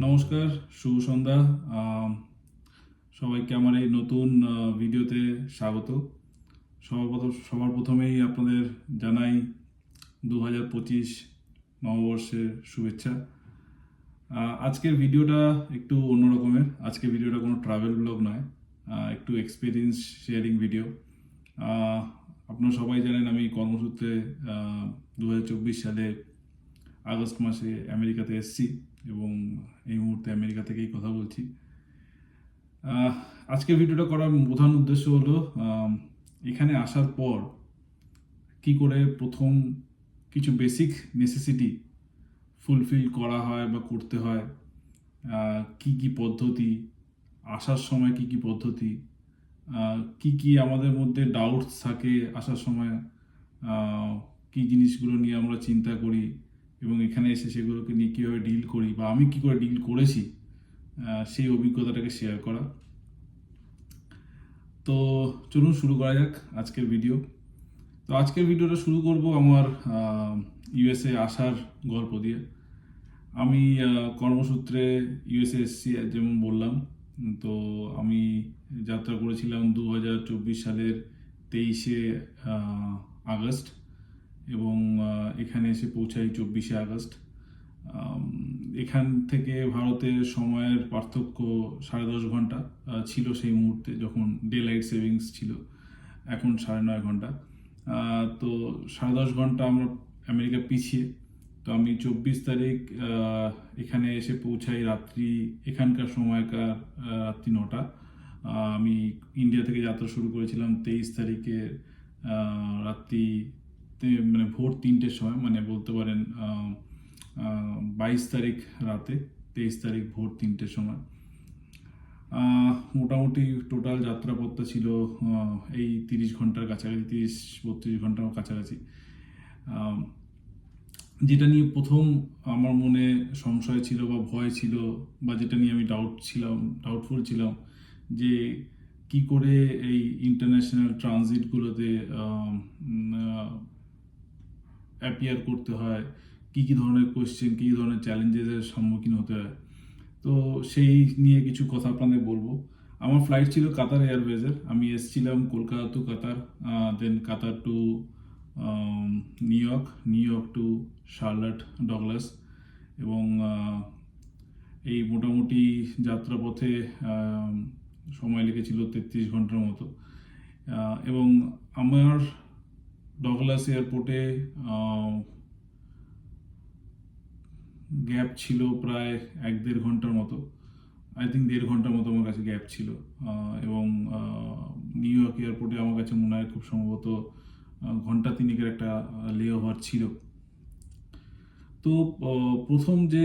নমস্কার, শুভ সন্ধ্যা। আম, সবাইকে আমার এই নতুন ভিডিওতে স্বাগত। সবার প্রথমেই আপনাদের জানাই 2025 নববর্ষের শুভেচ্ছা। আজকের ভিডিওটা একটু অন্য রকমের। আজকের ভিডিওটা কোনো ট্রাভেল ব্লগ নয়, একটু এক্সপিরিয়েন্স শেয়ারিং ভিডিও। আপনারা সবাই জানেন আমি কর্মসূত্রে 2024 সালে আগস্ট মাসে আমেরিকাতে এসেছি এবং এই মুহূর্তে আমেরিকা থেকেই কথা বলছি। আজকের ভিডিওটা করার প্রধান উদ্দেশ্য হলো এখানে আসার পর কি করে প্রথম কিছু বেসিক নেসেসিটি ফুলফিল করা হয় বা করতে হয়, কি কি পদ্ধতি, আসার সময় কি কি পদ্ধতি, কি কি আমাদের মধ্যে ডাউটস থাকে আসার সময়, কি জিনিসগুলো নিয়ে আমরা চিন্তা করি এবং এখানে এসে সেগুলোকে নিয়ে কীভাবে ডিল করি বা আমি কি করে ডিল করেছি, সেই অভিজ্ঞতাটাকে শেয়ার করা। তো চলুন শুরু করা যাক আজকের ভিডিও। তো আজকের ভিডিওটা শুরু করব আমার ইউএসএ আসার গল্প দিয়ে। আমি কর্মসূত্রে ইউএসএ এসেছি, যেমন বললাম। তো আমি যাত্রা করেছিলাম 2024 সালের 23শে আগস্ট এবং এখানে এসে পৌঁছাই 24শে আগস্ট। এখান থেকে ভারতের সময়ের পার্থক্য 10.5 ঘন্টা ছিল সেই মুহূর্তে, যখন ডে লাইট সেভিংস ছিল। এখন 9.5 ঘন্টা। তো 10.5 ঘন্টা আমরা আমেরিকা পিছিয়ে। তো আমি 24 তারিখ এখানে এসে পৌঁছাই রাত্রি, এখানকার সময়কার রাত্রি 9টা। আমি ইন্ডিয়া থেকে যাত্রা শুরু করেছিলাম 23 তারিখে রাত্রি, মানে ভোর 3টের সময়, মানে বলতে পারেন 22 তারিখ রাতে, 23 তারিখ ভোর 3টের সময়। মোটামুটি টোটাল যাত্রাপথটা ছিল এই 30 ঘন্টার কাছাকাছি, 30-32 ঘন্টার কাছাকাছি। যেটা নিয়ে প্রথম আমার মনে সংশয় ছিল বা ভয় ছিল, বা যেটা নিয়ে আমি ডাউটফুল ছিলাম, যে কি করে এই ইন্টারন্যাশনাল ট্রানজিটগুলোতে অ্যাপিয়ার করতে হয়, কি কি ধরনের কোয়েশ্চেন, কী ধরনের চ্যালেঞ্জেসের সম্মুখীন হতে হয়। তো সেই নিয়ে কিছু কথা আপনাদের বলবো। আমার ফ্লাইট ছিল কাতার এয়ারওয়েজের। আমি এসেছিলাম Kolkata to Qatar, then Qatar to New York to Charlotte Douglas, এবং এই মোটামুটি যাত্রাপথে সময় লেগেছিল 33 ঘন্টার মতো। এবং আমার ডগলাস এয়ারপোর্টে গ্যাপ ছিল প্রায় 1-1.5 ঘন্টার মতো। আই থিঙ্ক 1.5 ঘন্টার মতো আমার কাছে গ্যাপ ছিল। এবং নিউ ইয়র্ক এয়ারপোর্টে আমার কাছে মনে হয় খুব সম্ভবত ঘন্টা 3-এর একটা লে ওভার ছিল। তো প্রথম যে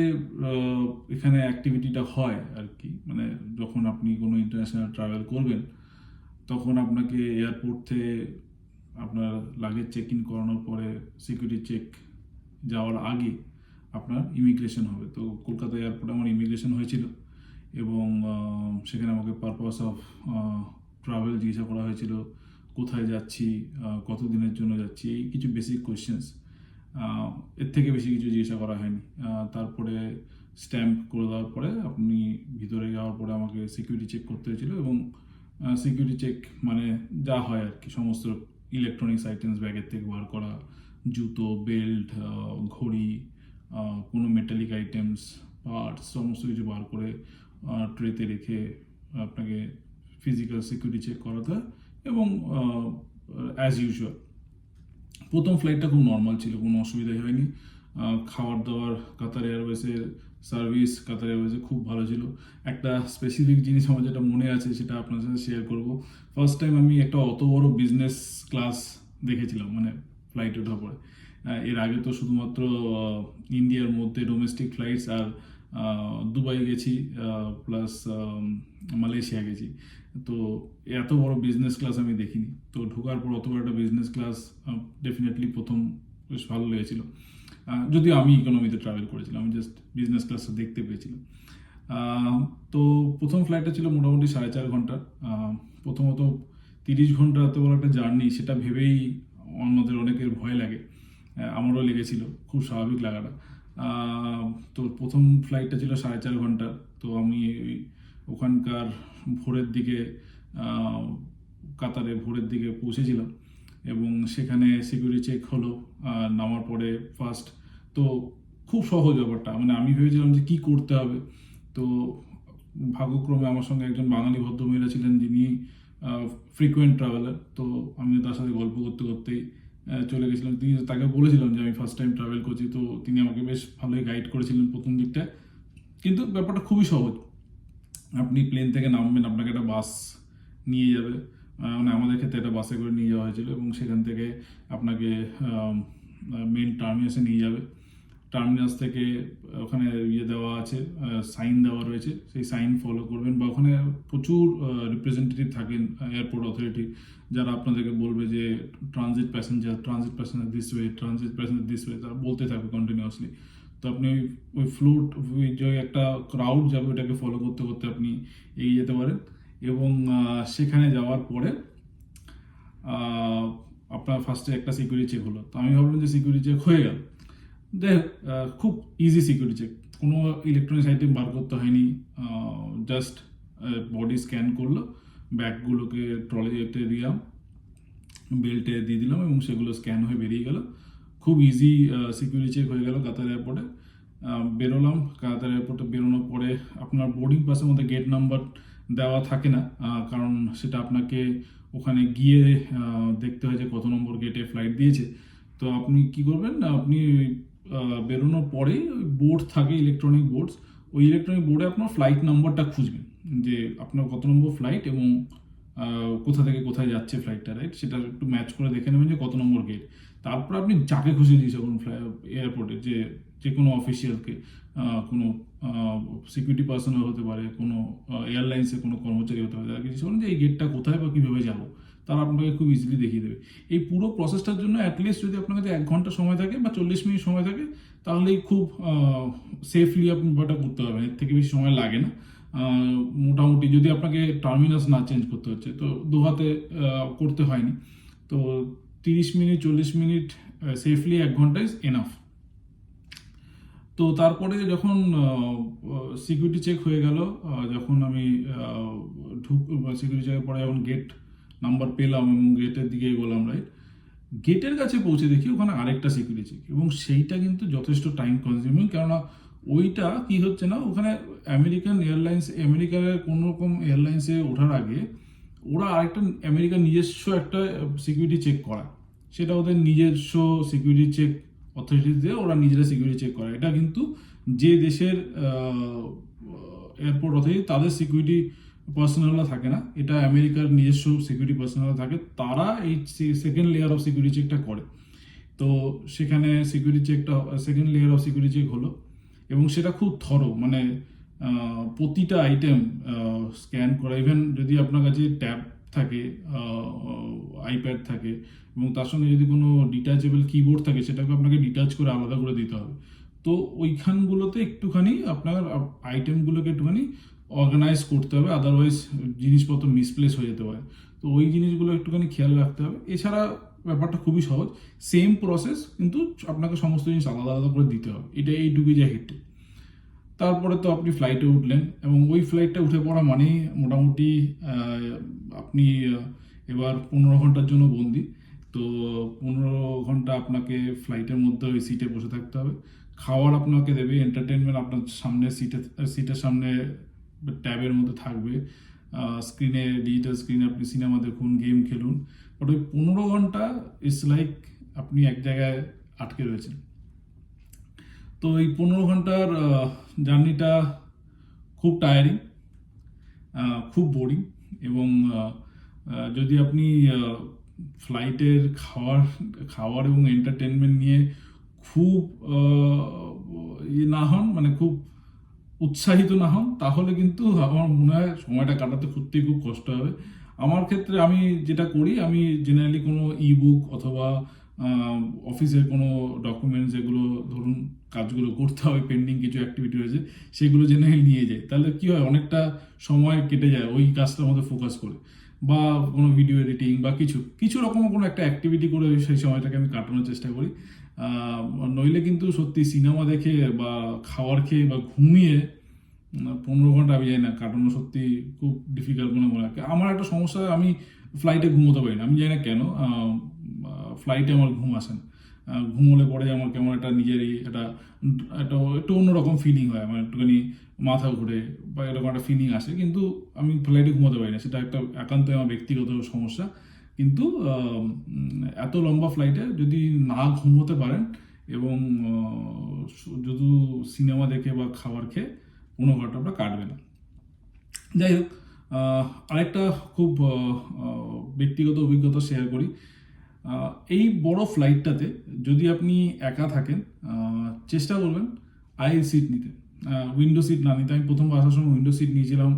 এখানে অ্যাক্টিভিটিটা হয় আর কি, মানে যখন আপনি কোনো ইন্টারন্যাশনাল ট্রাভেল করবেন, তখন আপনাকে এয়ারপোর্ট থেকে আপনার লাগেজ চেক ইন করানোর পরে সিকিউরিটি চেক যাওয়ার আগে আপনার ইমিগ্রেশন হবে। তো কলকাতা এয়ারপোর্টে আমার ইমিগ্রেশন হয়েছিল এবং সেখানে আমাকে পারপাস অফ ট্রাভেল জিজ্ঞাসা করা হয়েছিল, কোথায় যাচ্ছি, কতদিনের জন্য যাচ্ছি, এই কিছু বেসিক কোয়েশ্চেন্স। এর থেকে বেশি কিছু জিজ্ঞাসা করা হয়নি। তারপরে স্ট্যাম্প করে দেওয়ার পরে আপনি ভিতরে যাওয়ার পরে আমাকে সিকিউরিটি চেক করতে হয়েছিল। এবং সিকিউরিটি চেক মানে যা হয় আর কি, সমস্ত ইলেকট্রনিক্স আইটেমস ব্যাগের থেকে বার করা, জুতো, বেল্ট, ঘড়ি, কোনো মেটালিক আইটেমস, পার্টস, সমস্ত কিছু বার করে ট্রেতে রেখে আপনাকে ফিজিক্যাল সিকিউরিটি চেক করাতে হয়। এবং অ্যাজ ইউজুয়াল প্রথম ফ্লাইটটা খুব নর্মাল ছিল, কোনো অসুবিধাই হয়নি। খাবার দাবার, কাতার এয়ারওয়েজের সার্ভিস কাতার এয়ারওয়েজে খুব ভালো ছিল। একটা স্পেসিফিক জিনিস আমার যেটা মনে আছে সেটা আপনার সাথে শেয়ার করব। ফার্স্ট টাইম আমি একটা অত বড় বিজনেস ক্লাস দেখেছিলাম, মানে ফ্লাইটে ওঠার পরে। এর আগে তো শুধুমাত্র ইন্ডিয়ার মধ্যে ডোমেস্টিক ফ্লাইটস আর দুবাই গেছি, প্লাস মালয়েশিয়া গেছি। তো এত বড় বিজনেস ক্লাস আমি দেখিনি। তো ঢোকার পর অত বড় একটা বিজনেস ক্লাস ডেফিনেটলি প্রথম বেশ ভালো লেগেছিল। যদিও আমি ইকোনমিতে ট্রাভেল করেছিলাম, আমি জাস্ট বিজনেস ক্লাসটা দেখতে পেয়েছিলাম। তো প্রথম ফ্লাইটটা ছিল মোটামুটি 4.5 ঘন্টা। প্রথমত 30 ঘন্টা এত বড় একটা জার্নি, সেটা ভেবেই আমাদের অনেকের ভয় লাগে। আমারও লেগেছিল, খুব স্বাভাবিক লাগাটা। তো প্রথম ফ্লাইটটা ছিল 4.5 ঘন্টা। তো আমি ওখানকার ভোরের দিকে আহ, কাতারে ভোরের দিকে পৌঁছেছিলাম এবং সেখানে সিকিউরিটি চেক হলো নামার পরে ফার্স্ট। তো খুব সহজ ব্যাপারটা, মানে আমি ভেবেছিলাম যে কি করতে হবে। তো ভাগ্যক্রমে আমার সঙ্গে একজন বাঙালি ভদ্রমহিলা ছিলেন যিনি ফ্রিকোয়েন্ট ট্রাভেলার। তো আমি তার সাথে গল্প করতে করতেই চলে গেছিলাম। তাকে বলেছিলাম যে আমি ফার্স্ট টাইম ট্রাভেল করছি, তো তিনি আমাকে বেশ ভালোই গাইড করেছিলেন প্রথম দিকটায়। কিন্তু ব্যাপারটা খুবই সহজ। আপনি প্লেন থেকে নামবেন, আপনাকে একটা বাস নিয়ে যাবে, মানে আমাদের ক্ষেত্রে একটা বাসে করে নিয়ে যাওয়া হয়েছিল এবং সেখান থেকে আপনাকে মেন টার্মিনাসে নিয়ে যাবে। টার্মিনাস থেকে ওখানে দেওয়া আছে, সাইন দেওয়া রয়েছে, সেই সাইন ফলো করবেন। বা ওখানে প্রচুর রিপ্রেজেন্টেটিভ থাকেন এয়ারপোর্ট অথরিটি, যারা আপনাদেরকে বলবে যে transit passenger this way, transit passenger this way, তারা বলতে থাকবে কন্টিনিউয়াসলি। তো আপনি ওই ফ্লোট, ওই যে একটা ক্রাউড যাবে ওটাকে ফলো করতে করতে আপনি এগিয়ে যেতে পারেন। এবং সেখানে যাওয়ার পরে আপনার ফার্স্টে একটা সিকিউরিটি চেক হলো। তো আমি ভাবলাম যে সিকিউরিটি চেক হয়ে গেল, দেখ খুব ইজি সিকিউরিটি চেক, কোনো ইলেকট্রনিক্স আইটেম বার করতে হয়নি, জাস্ট বডি স্ক্যান করলো, ব্যাগগুলোকে ট্রলিতে দিলাম, বেল্টে দিয়ে দিলাম এবং সেগুলো স্ক্যান হয়ে বেরিয়ে গেল। খুব ইজি সিকিউরিটি চেক হয়ে গেল কাতার এয়ারপোর্টে। বেরোলাম, কাতার এয়ারপোর্টে বেরোনোর পরে আপনার বোর্ডিং পাসের মধ্যে গেট নাম্বার দেওয়া থাকে না, কারণ সেটা আপনাকে ওখানে গিয়ে দেখতে হয় যে কত নম্বর গেটে ফ্লাইট দিয়েছে। তো আপনি কি করবেন, আপনি বেরোনোর পরে বোর্ড থাকে, ইলেকট্রনিক বোর্ডস, ওই ইলেকট্রনিক বোর্ডে আপনার ফ্লাইট নাম্বারটা খুঁজবেন যে আপনার কত নম্বর ফ্লাইট এবং কোথা থেকে কোথায় যাচ্ছে ফ্লাইটটা, রাইট? সেটা একটু ম্যাচ করে দেখে নেবেন যে কত নম্বর গেট। তারপর আপনি যাকে খুশি দিয়েছে কোনো এয়ারপোর্টে, যে কোনো অফিসিয়ালকে, কোনো সিকিউরিটি পার্সোনাল হতে পারে, কোনো এয়ারলাইন্সের কোনো কর্মচারী হতে পারে, তারা কিছু বলেন যে এই গেটটা কোথায় বা কীভাবে যাবো, তারা আপনাকে খুব ইজিলি দেখিয়ে দেবে। এই পুরো প্রসেসটার জন্য অ্যাটলিস্ট যদি আপনার কাছে 1 ঘন্টা সময় থাকে বা 40 মিনিট সময় থাকে, তাহলেই খুব সেফলি আপনি ব্যাপারটা করতে পারবেন। এর থেকে বেশি সময় লাগে না। মোটামুটি যদি আপনাকে টার্মিনাস না চেঞ্জ করতে হচ্ছে, তো দু হাতে করতে হয়নি। তো 30 মিনিট 40 মিনিট সেফলি 1 ঘন্টা ইজ এনাফ। তো তারপরে যখন সিকিউরিটি চেক হয়ে গেল, যখন আমি সিকিউরিটি চেকের পরে যখন গেট নাম্বার পেলাম এবং গেটের দিকে এগোলাম, রাইট, গেটের কাছে পৌঁছে দেখি ওখানে আরেকটা সিকিউরিটি চেক, এবং সেইটা কিন্তু যথেষ্ট টাইম কনজিউমিং। কেননা ওইটা কি হচ্ছে না, ওখানে আমেরিকার কোনো রকম এয়ারলাইন্সে ওঠার আগে ওরা আরেকটা আমেরিকার নিজস্ব একটা সিকিউরিটি চেক করা, সেটা ওদের নিজস্ব সিকিউরিটি চেক অথরিটি দিয়ে ওরা নিজেরা সিকিউরিটি চেক করে। এটা কিন্তু যে দেশের এয়ারপোর্ট অথরিটি, তাদের সিকিউরিটি পার্সোনালরা থাকে না, এটা আমেরিকার নিজস্ব সিকিউরিটি পার্সোনালরা থাকে, তারা এই সেকেন্ড লেয়ার অফ সিকিউরিটি চেকটা করে। তো সেখানে second layer of security check হলো এবং সেটা খুব থরো, মানে প্রতিটা আইটেম স্ক্যান করা। ইভেন যদি আপনার কাছে ট্যাব থাকে, আইপ্যাড থাকে এবং তার সঙ্গে যদি কোনো ডিটাচেবল কিবোর্ড থাকে, সেটাকে আপনাকে ডিটাচ করে আলাদা করে দিতে হবে। তো ওইখানগুলোতে একটুখানি আপনার আইটেমগুলোকে একটুখানি অর্গানাইজ করতে হবে, আদারওয়াইজ জিনিসপত্র মিসপ্লেস হয়ে যেতে পারে। তো ওই জিনিসগুলো একটুখানি খেয়াল রাখতে হবে। এছাড়া ব্যাপারটা খুবই সহজ, সেম প্রসেস, কিন্তু আপনাকে সমস্ত জিনিস আলাদা আলাদা করে দিতে হবে। এটা এইটুকুই যা হিটে। তারপরে তো আপনি ফ্লাইটে উঠলেন এবং ওই ফ্লাইটটা উঠে পড়া মানেই মোটামুটি আপনি এবার 15 ঘন্টার জন্য বন্দি। তো 15 ঘন্টা আপনাকে ফ্লাইটের মধ্যে ওই সিটে বসে থাকতে হবে। খাবার আপনাকে দেবে, এন্টারটেনমেন্ট আপনার সামনে সিটের সামনে ট্যাবের মধ্যে থাকবে, ডিজিটাল স্ক্রিনে আপনি সিনেমা দেখুন, গেম খেলুন। বাট ওই 15 ঘন্টা ইটস লাইক আপনি এক জায়গায় আটকে রয়েছেন। তো এই 15 ঘন্টার জার্নিটা খুব টায়ারিং, খুব বোরিং, এবং যদি আপনি ফ্লাইটের খাওয়ার এবং এন্টারটেনমেন্ট নিয়ে খুব না হন, মানে খুব উৎসাহিত না হন, তাহলে কিন্তু আমার মনে হয় সময়টা কাটাতে সত্যিই খুব কষ্ট হবে। আমার ক্ষেত্রে আমি যেটা করি, আমি জেনারেলি কোনো ইবুক অথবা অফিসের কোনো ডকুমেন্টস, যেগুলো ধরুন কাজগুলো করতে হবে, পেন্ডিং কিছু অ্যাক্টিভিটি রয়েছে, সেগুলো জেনারেলি নিয়ে যাই। তাহলে কি হয়, অনেকটা সময় কেটে যায় ওই কাজটার মধ্যে ফোকাস করে। বা কোনো ভিডিও এডিটিং বা কিছু কিছু রকম কোনো একটা অ্যাক্টিভিটি করে সেই সময়টাকে আমি কাটানোর চেষ্টা করি। নইলে কিন্তু সত্যি সিনেমা দেখে বা খাবার খেয়ে বা ঘুমিয়ে 15 ঘন্টা আমি জানি না কাটানো সত্যি খুব ডিফিকাল্ট মনে মনে হয়। আমার একটা সমস্যা, আমি ফ্লাইটে ঘুমোতে পারি না, আমি জানি না কেন। ফ্লাইটে আমার ঘুম আসে না। ঘুমোলে পরে আমার কেমন একটা নিজেরই একটা একটা একটু অন্যরকম ফিলিং হয়, আমার একটুখানি মাথা ঘুরে বা এরকম একটা ফিলিং আসে, কিন্তু আমি ফ্লাইটে ঘুমোতে পারি না, সেটা একটা একান্তই আমার ব্যক্তিগত সমস্যা। কিন্তু এত লম্বা ফ্লাইটে যদি না ঘুমোতে পারেন এবং যদি সিনেমা দেখে বা খাবার খেয়ে 15 ঘন্টা আপনার কাটবে না। যাই হোক, আরেকটা খুব ব্যক্তিগত অভিজ্ঞতা শেয়ার করি। এই বড় ফ্লাইটটাতে যদি আপনি একা থাকেন, চেষ্টা করবেন আইল সিট নিতে, উইন্ডো সিট না নিতে। আমি প্রথম আসার সময় উইন্ডো সিট নিয়েছিলাম,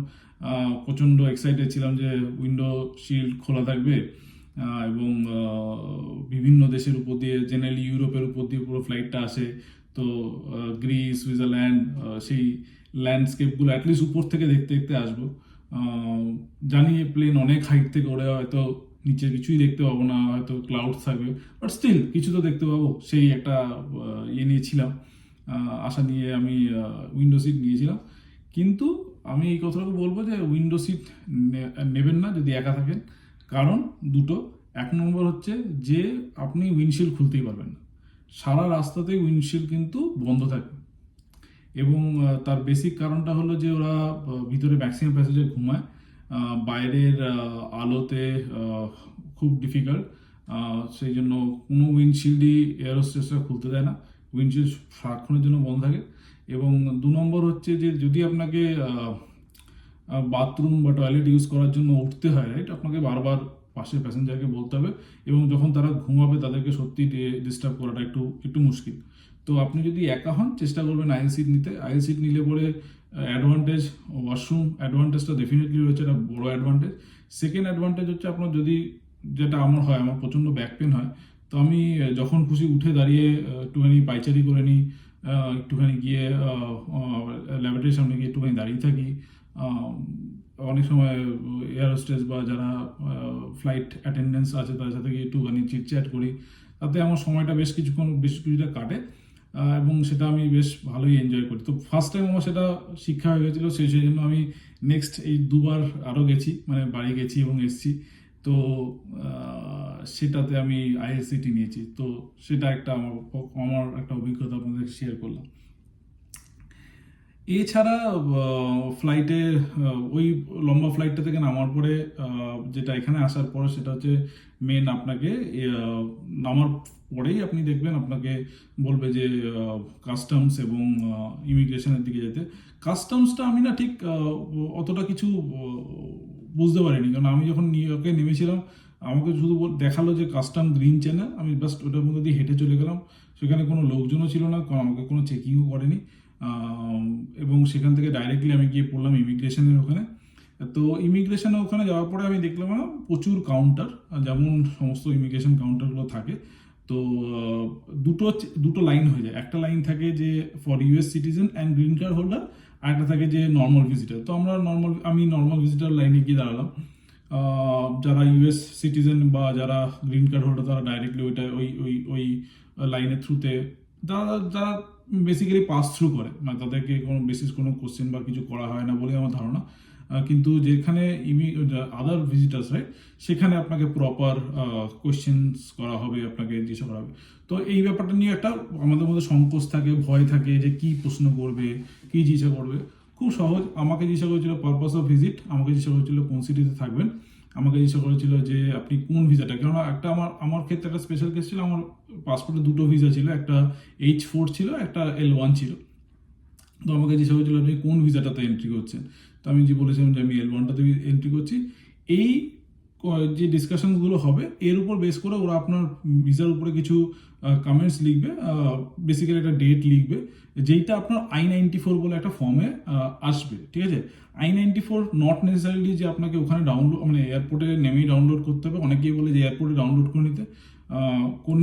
প্রচণ্ড এক্সাইটেড ছিলাম যে উইন্ডো শিল্ড খোলা থাকবে, এবং বিভিন্ন দেশের উপর দিয়ে, জেনারেলি ইউরোপের উপর দিয়ে পুরো ফ্লাইটটা আসে। তো গ্রিস, সুইজারল্যান্ড, সেই ল্যান্ডস্কেপগুলো অ্যাটলিস্ট উপর থেকে দেখতে দেখতে আসবো। জানি প্লেন অনেক হাইট থেকে ওড়ে, হয়তো নিচে কিছুই দেখতে পাবো না, হয়তো ক্লাউড থাকবে, বাট স্টিল কিছু তো দেখতে পাবো, সেই একটা ইয়ে নিয়েছিলাম, আশা নিয়ে আমি উইন্ডো সিট নিয়েছিলাম। কিন্তু আমি এই কথাটাকে বলবো যে উইন্ডো সিট নেবেন না যদি একা থাকেন। কারণ দুটো, এক নম্বর হচ্ছে যে আপনি উইন্ডশিল্ড খুলতেই পারবেন না, সারা রাস্তাতেই উইন্ডশিল্ড কিন্তু বন্ধ থাকে। এবং তার বেসিক কারণটা হলো যে ওরা ভিতরে ম্যাক্সিমাম প্যাসেঞ্জার ঘুমায়, বাইরের আলোতে খুব ডিফিকাল্ট, সেই জন্য কোনো উইন্ডশিল্ডই এয়ারোস্টেসরা খুলতে দেয় না, উইন্ডশিল্ড সারাক্ষণের জন্য বন্ধ থাকে। এবং 2 নম্বর হচ্ছে যে যদি আপনাকে বাথরুম বা টয়লেট ইউজ করার জন্য উঠতে হয়, রাইট, আপনাকে বারবার পাশের প্যাসেঞ্জারকে বলতে হবে, এবং যখন তারা ঘুমাবে তাদেরকে সত্যি ডিস্টার্ব করাটা একটু একটু মুশকিল। তো আপনি যদি একা হন, চেষ্টা করবেন আইল সিট নিতে। আইল সিট নিলে পরে অ্যাডভান্টেজ, ওয়াশরুম অ্যাডভান্টেজটা ডেফিনেটলি রয়েছে, একটা বড় অ্যাডভান্টেজ। সেকেন্ড অ্যাডভান্টেজ হচ্ছে আপনার যদি, যেটা আমার হয়, আমার প্রচণ্ড ব্যাক পেন হয়, তো আমি যখন খুশি উঠে দাঁড়িয়ে একটুখানি পাইচারি করে নিই, একটুখানি গিয়ে ল্যাবরেটরির সামনে গিয়ে একটুখানি দাঁড়িয়ে থাকি। অনেক সময় এয়ার হোস্টেস বা যারা ফ্লাইট অ্যাটেন্ডেন্স আছে তাদের সাথে গিয়ে একটুখানি চিটচ্যাট করি, তাতে আমার সময়টা বেশ কিছুটা কাটে, এবং সেটা আমি বেশ ভালোই এনজয় করি। তো ফার্স্ট টাইম আমার সেটা শিক্ষা হয়ে গেছিলো, সেই জন্য আমি নেক্সট এই 2বার আরও গেছি, মানে বাড়ি গেছি এবং এসছি। তো সেটাতে আমি আইএসসিটি নিয়েছি। তো সেটা একটা আমার একটা অভিজ্ঞতা আপনাদের শেয়ার করলাম। এছাড়া ফ্লাইটে, ওই লম্বা ফ্লাইটটা থেকে নামার পরে যেটা এখানে আসার পরে সেটা হচ্ছে মেন, আপনাকে নামার পরেই আপনি দেখবেন আপনাকে বলবে যে কাস্টমস এবং ইমিগ্রেশনের দিকে যেতে। কাস্টমসটা আমি না ঠিক অতটা কিছু বুঝতে পারিনি, কারণ আমি যখন নিউ ইয়র্কে নেমেছিলাম আমাকে শুধু দেখালো যে কাস্টম গ্রিন চ্যানেল, আমি জাস্ট ওটার মধ্যে দিয়ে হেঁটে চলে গেলাম। সেখানে কোনো লোকজনও ছিল না, কারণ আমাকে কোনো চেকিংও করেনি। এবং সেখান থেকে ডাইরেক্টলি আমি গিয়ে পড়লাম ইমিগ্রেশনের ওখানে। তো ইমিগ্রেশনের ওখানে যাওয়ার পরে আমি দেখলাম প্রচুর কাউন্টার, যেমন সমস্ত ইমিগ্রেশন কাউন্টারগুলো থাকে। তো দুটো দুটো লাইন হয়ে যায়, একটা লাইন থাকে যে for US citizen and green card holder, আর একটা থাকে যে নর্মাল ভিজিটার। তো আমি নর্মাল ভিজিটার লাইনে গিয়ে দাঁড়ালাম। যারা ইউএস সিটিজেন বা যারা গ্রিন কার্ড হোল্ডার তারা ডাইরেক্টলি ওই লাইনের থ্রুতে, যারা বেসিক্যালি পাস থ্রু করে, মানে তাদেরকে কোনো কোনো কোশ্চেন বা কিছু করা হয় না বলে আমার ধারণা। কিন্তু যেখানে আদার ভিজিটার্স, রাইট, সেখানে আপনাকে প্রপার কোশ্চেন্স করা হবে, আপনাকে জিজ্ঞাসা করা হবে। তো এই ব্যাপারটা নিয়ে একটা আমাদের মধ্যে সংকোচ থাকে, ভয় থাকে যে কি প্রশ্ন করবে, কি জিজ্ঞাসা করবে। খুব সহজ, আমাকে জিজ্ঞাসা করেছিল পারপাস অফ ভিজিট, আমাকে জিজ্ঞাসা করেছিল কোন সিটিতে থাকবেন, আমাকে জিজ্ঞাসা করেছিল যে আপনি কোন ভিসাটা, কেননা একটা আমার ক্ষেত্রে একটা স্পেশাল কেস ছিল, আমার পাসপোর্টে 2টো ভিসা ছিল, একটা H4 ছিল, একটা L1 ছিল। তো আমাকে জিজ্ঞাসা করেছিল আপনি কোন ভিসাটাতে এন্ট্রি করছেন, তো আমি যে বলেছিলাম যে আমি L1টাতে এন্ট্রি করছি। এই যে ডিসকাশনগুলো হবে এর উপর বেস করে ওরা আপনার ভিসার উপরে কিছু কমেন্টস লিখবে, বেসিক্যালি একটা ডেট লিখবে, যেইটা আপনার I-94 বলে একটা ফর্মে আসবে, ঠিক আছে। I-94 নট নেসেসারিলি যে আপনাকে ওখানে ডাউনলোড, মানে এয়ারপোর্টে নেমেই ডাউনলোড করতে হবে। অনেকেই বলে যে এয়ারপোর্টে ডাউনলোড করে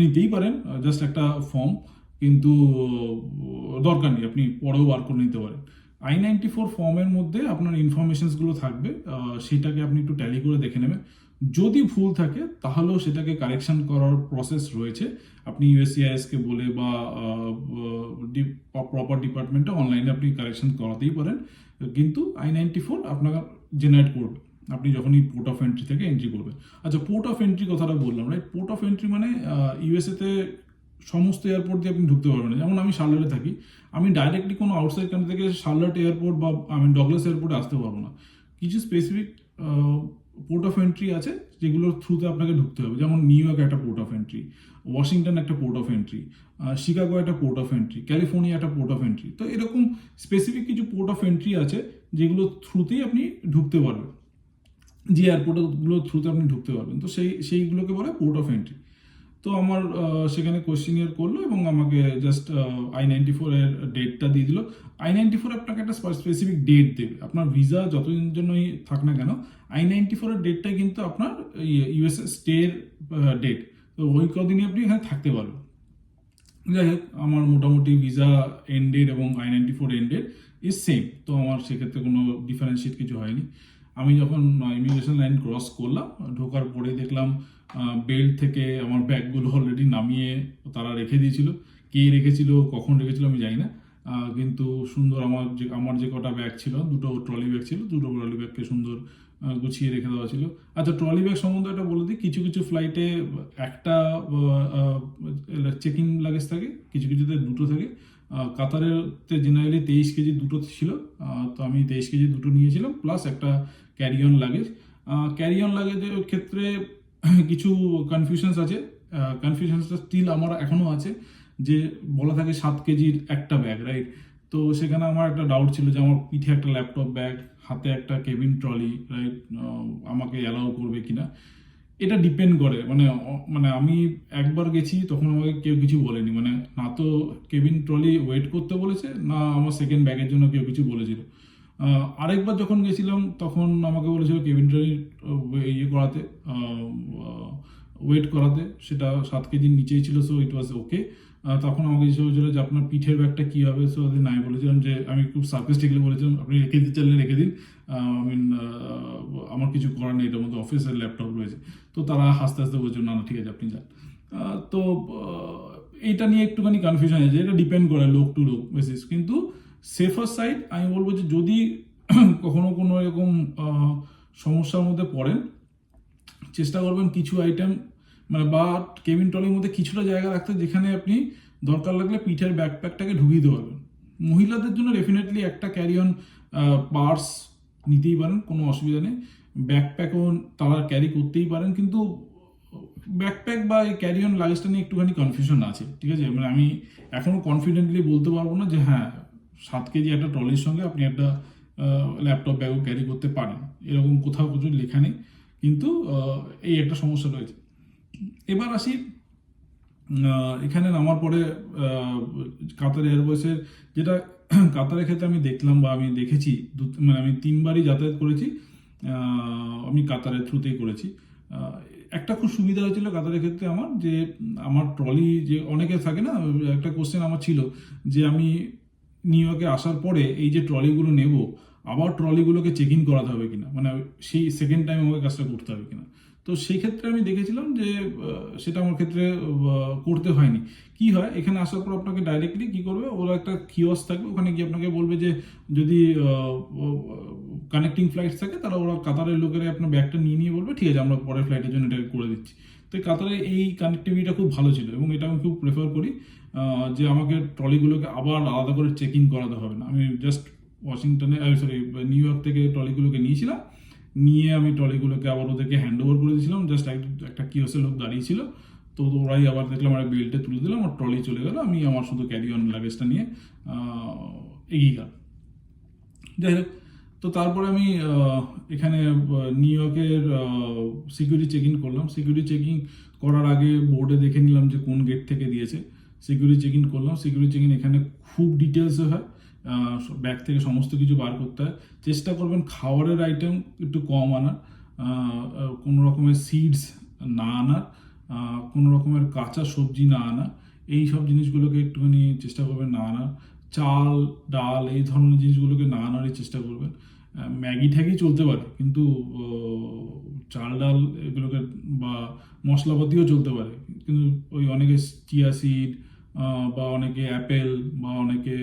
নিতেই পারেন, জাস্ট একটা ফর্ম, কিন্তু দরকার নেই, আপনি পরেও বার করে নিতে পারেন। I-94 ফর্মের মধ্যে আপনার ইনফরমেশনসগুলো থাকবে, সেটাকে আপনি একটু ট্যালি করে দেখে নেবেন। যদি ভুল থাকে তাহলেও সেটাকে কারেকশন করার প্রসেস রয়েছে। আপনি ইউএসসিআইএসকে বলে বা প্রপার ডিপার্টমেন্টে অনলাইনে আপনি কারেকশন করাতেই পারেন, কিন্তু I-94 আপনার জেনারেট করবে আপনি যখনই পোর্ট অফ এন্ট্রি থেকে এন্ট্রি করবেন। আচ্ছা, পোর্ট অফ এন্ট্রি কথাটা বললাম, রাইট? পোর্ট অফ এন্ট্রি মানে ইউএসএতে সমস্ত এয়ারপোর্ট দিয়ে আপনি ঢুকতে পারবেন না। যেমন আমি শার্লেটে থাকি, আমি ডাইরেক্টলি কোনো আউটসাইড কান্ট্রি থেকে শার্লেট এয়ারপোর্ট বা আমি ডগলাস এয়ারপোর্টে আসতে পারবো না। কিছু স্পেসিফিক পোর্ট অফ এন্ট্রি আছে যেগুলোর থ্রুতে আপনাকে ঢুকতে হবে। যেমন নিউ ইয়র্ক একটা পোর্ট অফ এন্ট্রি, ওয়াশিংটন একটা পোর্ট অফ এন্ট্রি, শিকাগো একটা পোর্ট অফ এন্ট্রি, ক্যালিফোর্নিয়া একটা পোর্ট অফ এন্ট্রি। তো এরকম স্পেসিফিক কিছু পোর্ট অফ এন্ট্রি আছে যেগুলোর থ্রুতেই আপনি ঢুকতে পারবেন, যে এয়ারপোর্টগুলোর থ্রুতে আপনি ঢুকতে পারবেন। তো সেইগুলোকে বলে পোর্ট অফ এন্ট্রি। তো আমার সেখানে কোয়েশ্চেনিয়ার করলো এবং আমাকে জাস্ট I-94 এর ডেটটা দিয়ে দিল। I-94 আপনাকে একটা স্পেসিফিক ডেট দেবে, আপনার ভিসা যতদিনের জন্যই থাক না কেন I-94 এর ডেটটাই কিন্তু আপনার ইউএসএ স্টের ডেট। তো ওই কদিনই আপনি এখানে থাকতে পারবেন। যাই হোক, আমার মোটামুটি ভিসা এন্ড ডেট এবং I-94 and that is same. তো আমার সেক্ষেত্রে কোনো ডিফারেন্সিয়েট কিছু হয়নি। আমি যখন ইমিগ্রেশন লাইন ক্রস করলাম, ঢোকার পরে দেখলাম বেল্ট থেকে আমার ব্যাগগুলো অলরেডি নামিয়ে তারা রেখে দিয়েছিল। কে রেখেছিল, কখন রেখেছিল আমি জানি না, কিন্তু সুন্দর আমার যে কটা ব্যাগ ছিল, দুটো ট্রলি ব্যাগ ছিল, দুটো ট্রলি ব্যাগকে সুন্দর গুছিয়ে রেখে দেওয়া ছিল। আচ্ছা, ট্রলি ব্যাগ সম্বন্ধে একটা বলে দিই, কিছু কিছু ফ্লাইটে একটা চেকিং লাগেজ থাকে, কিছু কিছুতে দুটো থাকে। কাতারেতে জেনারেলি 23 কেজি দুটো ছিল, তো আমি 23 কেজি দুটো নিয়েছিলাম, প্লাস একটা carry on luggage. Carry on লাগেজের ক্ষেত্রে কিছু কনফিউশনস আছে, কনফিউশনসটা স্টিল আমার এখনও আছে, যে বলা থাকে 7 কেজির একটা ব্যাগ, রাইট? তো সেখানে আমার একটা ডাউট ছিল যে আমার পিঠে একটা ল্যাপটপ ব্যাগ, হাতে একটা কেবিন ট্রলি, রাইট, আমাকে অ্যালাউ করবে কিনা। এটা ডিপেন্ড করে, মানে আমি একবার গেছি তখন আমাকে কেউ কিছু বলেনি, মানে না তো কেবিন ট্রলি ওয়েট করতে বলেছে, না আমার সেকেন্ড ব্যাগের জন্য কেউ কিছু বলেছিল। আরেকবার যখন গেছিলাম তখন আমাকে বলেছিল কেবিন ট্রলি ইয়ে করাতে, ওয়েট করাতে, সেটা 7 কেজির নিচেই ছিল, সো ইট ওয়াজ ওকে। তখন আমাকে জিজ্ঞেস করেছিল যে আপনার পিঠের ব্যাগটা কী হবে, সো আমি বলেছিলাম যে আমি খুব সার্কাস্টিকলি বলেছিলাম আপনি রেখে দিতে চাইলে রেখে দিন, আমার কিছু করার নেই, এটার মধ্যে অফিসের ল্যাপটপ রয়েছে। তো তারা হাসতে হাসতে বলছিল না না ঠিক আছে আপনি যান। তো এইটা নিয়ে একটুখানি কনফিউশন আছে, এটা ডিপেন্ড করে লোক টু লোক বেসিস, কিন্তু সেফার সাইড আমি বলবো যে যদি কখনো কোনো এরকম সমস্যার মধ্যে পড়েন, চেষ্টা করবেন কিছু আইটেম বা কেবিন ট্রলির মধ্যে কিছুটা জায়গা রাখতে যেখানে আপনি দরকার লাগলে পিঠের ব্যাকপ্যাকটাকে ঢুকিয়ে দিতে পারবেন। মহিলাদের জন্য ডেফিনেটলি একটা ক্যারি অন পার্স নিতেই পারেন, কোনো অসুবিধা নেই। ব্যাকপ্যাকও তারা ক্যারি করতেই পারেন, কিন্তু ব্যাকপ্যাক বা এই ক্যারি অন লাগেজটা নিয়ে একটুখানি কনফিউশন আছে, ঠিক আছে? মানে আমি এখনও কনফিডেন্টলি বলতে পারবো না যে হ্যাঁ 7 কেজি একটা ট্রলির সঙ্গে আপনি একটা ল্যাপটপ ব্যাগও ক্যারি করতে পারেন, এরকম কোথাও কিছু লেখা নেই, কিন্তু এই একটা সমস্যা রয়েছে। এবার আসি এখানে নামার পরে কাতার এয়ারওয়েজের যেটা কাতারের ক্ষেত্রে আমি দেখলাম বা আমি দেখেছি, মানে আমি 3বারই যাতায়াত করেছি, আমি কাতারের থ্রুতেই করেছি। একটা খুব সুবিধা হয়েছিল কাতারের ক্ষেত্রে আমার, যে আমার ট্রলি, যে অনেকে থাকে না, একটা কোশ্চেন আমার ছিল যে আমি নিউ ইয়র্কে আসার পরে এই যে ট্রলিগুলো নেব, আবার ট্রলিগুলোকে চেক ইন করাতে হবে কিনা, মানে সেই সেকেন্ড টাইম আমাকে কাজটা করতে হবে কিনা। তো সেই ক্ষেত্রে আমি দেখেছিলাম যে সেটা আমার ক্ষেত্রে করতে হয়নি। কি হয়, এখানে আসার পর আপনাকে ডাইরেক্টলি কি করবে, ওরা একটা কিওস থাকবে, ওখানে গিয়ে আপনাকে বলবে যে যদি কানেক্টিং ফ্লাইটস থাকে তারা, ওরা কাতারের লোকেরা আপনার ব্যাগটা নিয়ে নিয়ে বলবে ঠিক আছে আমরা পরের ফ্লাইটের জন্য এটাকে করে দিচ্ছি। তো কাতারে এই কানেক্টিভিটিটা খুব ভালো ছিল এবং এটা আমি খুব প্রেফার করি, যে আমাকে ট্রলিগুলোকে আবার আলাদা করে চেক ইন করাতে হবে না। আমি জাস্ট নিউ ইয়র্ক থেকে ট্রলিগুলোকে নিয়েছিলাম, নিয়ে আমি ট্রলিগুলোকে আবার ওদেরকে হ্যান্ড ওভার করে দিয়েছিলাম, জাস্ট একটা কিওসের লোক দাঁড়িয়েছিল, তো ওরাই আবার দেখলাম একটা বেল্টে তুলে দিলাম, আমার ট্রলি চলে গেল, আমি আমার শুধু ক্যারি অন লাগেজটা নিয়ে এগিয়ে গেলাম। যাই হোক, তো তারপরে আমি এখানে নিউ ইয়র্কের সিকিউরিটি চেক ইন করলাম। সিকিউরিটি চেকিং করার আগে বোর্ডে দেখে নিলাম যে কোন গেট থেকে দিয়েছে। সিকিউরিটি চেক ইন করলাম। সিকিউরিটি চেক ইন এখানে খুব ডিটেলসে হয়, ব্যাগ থেকে সমস্ত কিছু বার করতে হয়। চেষ্টা করবেন খাবারের আইটেম একটু কম আনার, কোনো রকমের সিডস না আনার, কোনো রকমের কাঁচা সবজি না আনা, এই সব জিনিসগুলোকে একটুখানি চেষ্টা করবেন না আনার। চাল ডাল এই ধরনের জিনিসগুলোকে না আনারই চেষ্টা করবেন। ম্যাগি ট্যাগি চলতে পারে, কিন্তু চাল ডাল এগুলোকে বা মশলাপাতিও চলতে পারে, কিন্তু ওই অনেকে চিয়া সিড বা অনেকে অ্যাপেল বা অনেকে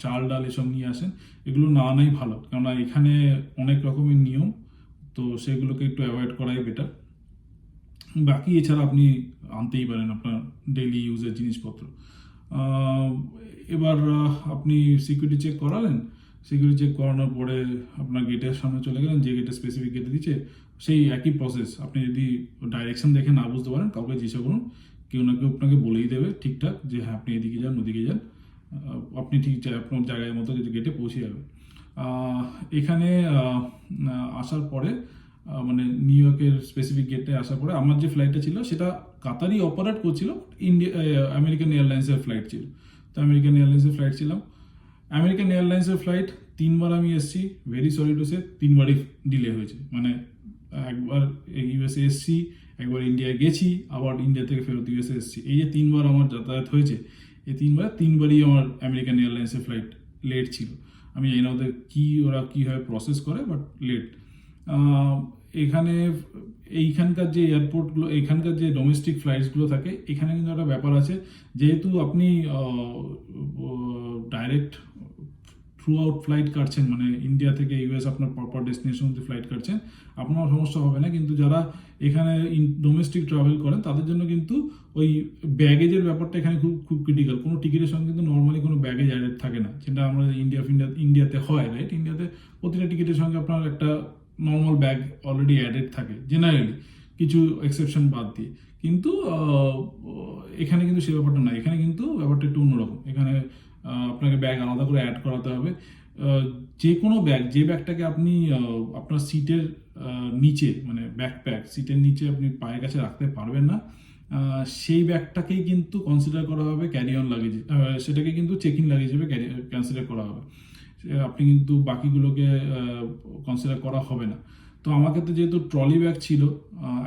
চাল ডাল এসব নিয়ে আসেন, এগুলো না আনাই ভালো, কেননা এখানে অনেক রকমের নিয়ম, তো সেগুলোকে একটু অ্যাভয়েড করাই বেটার। বাকি এছাড়া আপনি আনতেই পারেন আপনার ডেইলি ইউজের জিনিসপত্র। আহ, এবার আপনি সিকিউরিটি চেক করালেন, সিকিউরিটি চেক করানোর পরে আপনার গেটের সামনে চলে গেলেন, যে গেটে স্পেসিফিক গেটে দিচ্ছে সেই একই প্রসেস। আপনি যদি ডাইরেকশন দেখে না বুঝতে পারেন, কাউকে জিজ্ঞাসা করুন, কেউ না কেউ আপনাকে বলেই দেবে ঠিকঠাক যে হ্যাঁ আপনি এদিকে যান ওদিকে যান, আপনি ঠিক আপনার জায়গায় মতো গেটে পৌঁছে যাবেন। আহ, এখানে আসার পরে মানে নিউ ইয়র্কের স্পেসিফিক গেটে আসার পরে আমার যে ফ্লাইটটা ছিল সেটা কাতারই অপারেট করছিল, ইন্ডিয়া আমেরিকান এয়ারলাইন্সের ফ্লাইট ছিল। তো আমেরিকান এয়ারলাইন্সের ফ্লাইট ছিলাম, আমেরিকান এয়ারলাইন্সের ফ্লাইট 3বার আমি এসেছি, ভেরি সরি টু সে 3বারই ডিলে হয়েছে। মানে একবার ইউএসএ এসেছি, একবার ইন্ডিয়া গেছি, আবার ইন্ডিয়া থেকে ফেরত ইউএসএ এসেছি, এই যে 3বার আমার যাতায়াত হয়েছে, এই 3বারই আমার আমেরিকান এয়ারলাইন্সের ফ্লাইট লেট ছিল। আমি জানি না ওদের ওরা কীভাবে প্রসেস করে, বাট লেট। এখানে এইখানকার যে এয়ারপোর্টগুলো, এইখানকার যে ডোমেস্টিক ফ্লাইটসগুলো থাকে, এখানে কিন্তু একটা ব্যাপার আছে, যেহেতু আপনি ডাইরেক্ট থ্রু আউট ফ্লাইট কাটছেন, মানে ইন্ডিয়া থেকে ইউএস আপনার প্রপার ডেস্টিনেশন অব্দি ফ্লাইট কাটছেন, আপনার সমস্যা হবে না। কিন্তু যারা এখানে ডোমেস্টিক ট্রাভেল করেন তাদের জন্য কিন্তু ওই ব্যাগেজের ব্যাপারটা এখানে খুব খুব ক্রিটিক্যাল। কোনো টিকিটের সঙ্গে কিন্তু নর্মালি কোনো ব্যাগেজ অ্যাডেড থাকে না, যেটা আমরা ইন্ডিয়াতে হয়, রাইট? ইন্ডিয়াতে প্রতিটা টিকিটের সঙ্গে আপনার একটা নর্মাল ব্যাগ অলরেডি অ্যাডেড থাকে জেনারেলি, কিছু এক্সেপশন বাদ দিয়ে। কিন্তু এখানে কিন্তু সেই ব্যাপারটা না, এখানে কিন্তু ব্যাপারটা একটু অন্যরকম। এখানে আপনাকে ব্যাগ আলাদা করে অ্যাড করাতে হবে। যে কোনো ব্যাগ, যে ব্যাগটাকে আপনি আপনার সিটের নিচে, মানে ব্যাকপ্যাক সিটের নিচে আপনি পায়ের কাছে রাখতে পারবেন না, সেই ব্যাগটাকেই কিন্তু কনসিডার করা হবে ক্যারি অন লাগেজ, সেটাকে কিন্তু চেক ইন লাগেজ হিসেবে কনসিডার করা হবে। আপনি কিন্তু বাকিগুলোকে কনসিডার করা হবে না। তো আমাকে তো যেহেতু ট্রলি ব্যাগ ছিল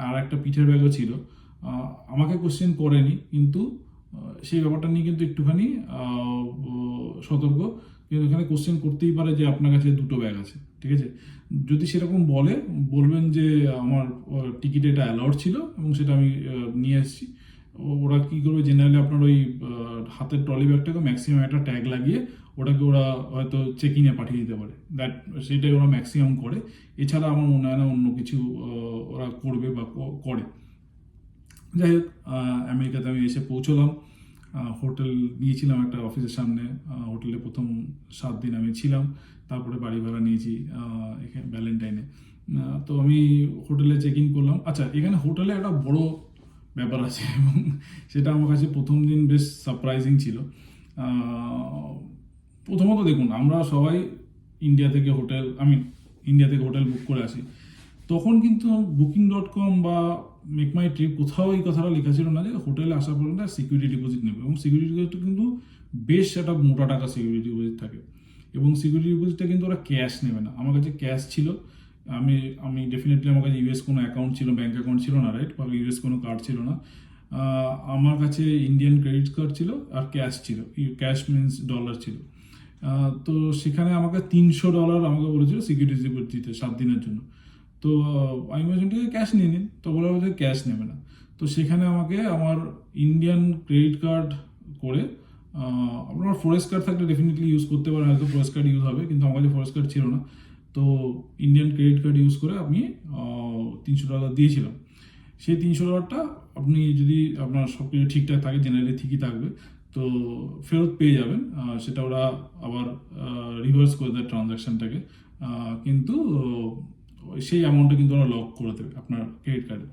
আর একটা পিঠের ব্যাগও ছিল, আমাকে কোশ্চেন করেনি, কিন্তু সেই ব্যাপারটা নিয়ে কিন্তু একটুখানি সতর্ক। কিন্তু এখানে কোশ্চেন করতেই পারে যে আপনার কাছে দুটো ব্যাগ আছে, ঠিক আছে? যদি সেরকম বলবেন যে আমার টিকিটে এটা অ্যালাউড ছিল এবং সেটা আমি নিয়ে এসেছি। ওরা কী করবে, জেনারেলি আপনার ওই হাতের ট্রলি ব্যাগটাকে ম্যাক্সিমাম একটা ট্যাগ লাগিয়ে ওটাকে ওরা হয়তো চেক ইনে পাঠিয়ে দিতে পারে, সেটাই ওরা ম্যাক্সিমাম করে। এছাড়া আমার মনে হয় না অন্য কিছু ওরা করবে বা করে। যাই হোক, আমেরিকাতে আমি এসে পৌঁছলাম, হোটেল নিয়েছিলাম একটা অফিসের সামনে। হোটেলে প্রথম 7 দিন আমি ছিলাম, তারপরে বাড়ি ভাড়া নিয়েছি এখানে ভ্যালেন্টাইনে। তো আমি হোটেলে চেক ইন করলাম। আচ্ছা, এখানে হোটেলে একটা বড় ব্যাপার আছে এবং সেটা আমার কাছে প্রথম দিন বেশ সারপ্রাইজিং ছিল। প্রথমত দেখুন, আমরা সবাই ইন্ডিয়া থেকে হোটেল বুক করে আসি, তখন কিন্তু Booking.com বা মেক মাই ট্রিপ কোথাও এই কথাটা লেখা ছিল না যে হোটেলে আসার পর সিকিউরিটি ডিপোজিট নেবে, এবং সিকিউরিটি ডিপোজিট কিন্তু বেশ একটা মোটা টাকা সিকিউরিটি ডিপোজিট থাকে, এবং সিকিউরিটি ডিপোজিটটা কিন্তু ওরা ক্যাশ নেবে না। আমার কাছে ক্যাশ ছিল, আমি ডেফিনেটলি আমার কাছে ইউএস কোনো অ্যাকাউন্ট ছিল, ব্যাঙ্ক অ্যাকাউন্ট ছিল না, রাইট? বা ইউএস কোনো কার্ড ছিল না। আমার কাছে ইন্ডিয়ান ক্রেডিট কার্ড ছিল আর ক্যাশ ছিল, ক্যাশ মিনস ডলার ছিল। তো সেখানে আমাকে $300 আমাকে বলেছিল সিকিউরিটি ডিপোজিট দিতে 7 দিনের জন্য। তো আমি বলছিলাম ঠিক আছে ক্যাশ নিয়ে নিন, তো বলা হচ্ছে ক্যাশ নেবে না। তো সেখানে আমাকে আমার ইন্ডিয়ান ক্রেডিট কার্ড করে, আপনার ফরেস্ট কার্ড থাকলে ডেফিনেটলি ইউজ করতে পারেন, হয়তো ফরেস্ট কার্ড ইউজ হবে, কিন্তু আমার কাছে ফরেস্ট কার্ড ছিল না। তো ইন্ডিয়ান ক্রেডিট কার্ড ইউজ করে আমি $300 দিয়েছিলাম। সেই $300টা আপনি যদি আপনার সব কিছু ঠিকঠাক থাকে, জেনারেলি ঠিকই থাকবে, তো ফেরত পেয়ে যাবেন। সেটা ওরা আবার রিভার্স করে দেয় ট্রানজ্যাকশানটাকে, কিন্তু সেই অ্যামাউন্টটা কিন্তু ওরা লক করে দেবে আপনার ক্রেডিট কার্ডে।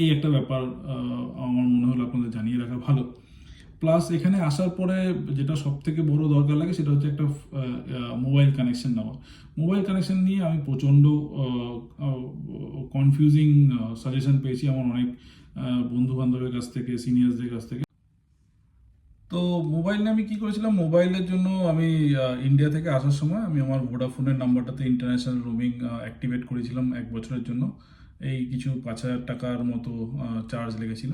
এই একটা ব্যাপার আমার মনে হলো আপনাদের জানিয়ে রাখা ভালো। প্লাস এখানে আসার পরে যেটা সব থেকে বড় দরকার লাগে সেটা হচ্ছে একটা মোবাইল কানেকশন নেওয়া। মোবাইল কানেকশন নিয়ে আমি প্রচণ্ড কনফিউজিং সাজেশন পেয়েছি আমার অনেক বন্ধু বান্ধবের কাছ থেকে, সিনিয়রসদের কাছ থেকে। তো মোবাইল নিয়ে আমি কী করেছিলাম, মোবাইলের জন্য আমি ইন্ডিয়া থেকে আসার সময় আমি আমার ভোডাফোনের নাম্বারটাতে ইন্টারন্যাশনাল রোমিং অ্যাক্টিভেট করেছিলাম 1 বছরের জন্য। এই কিছু 5,000 টাকার মতো চার্জ লেগেছিল।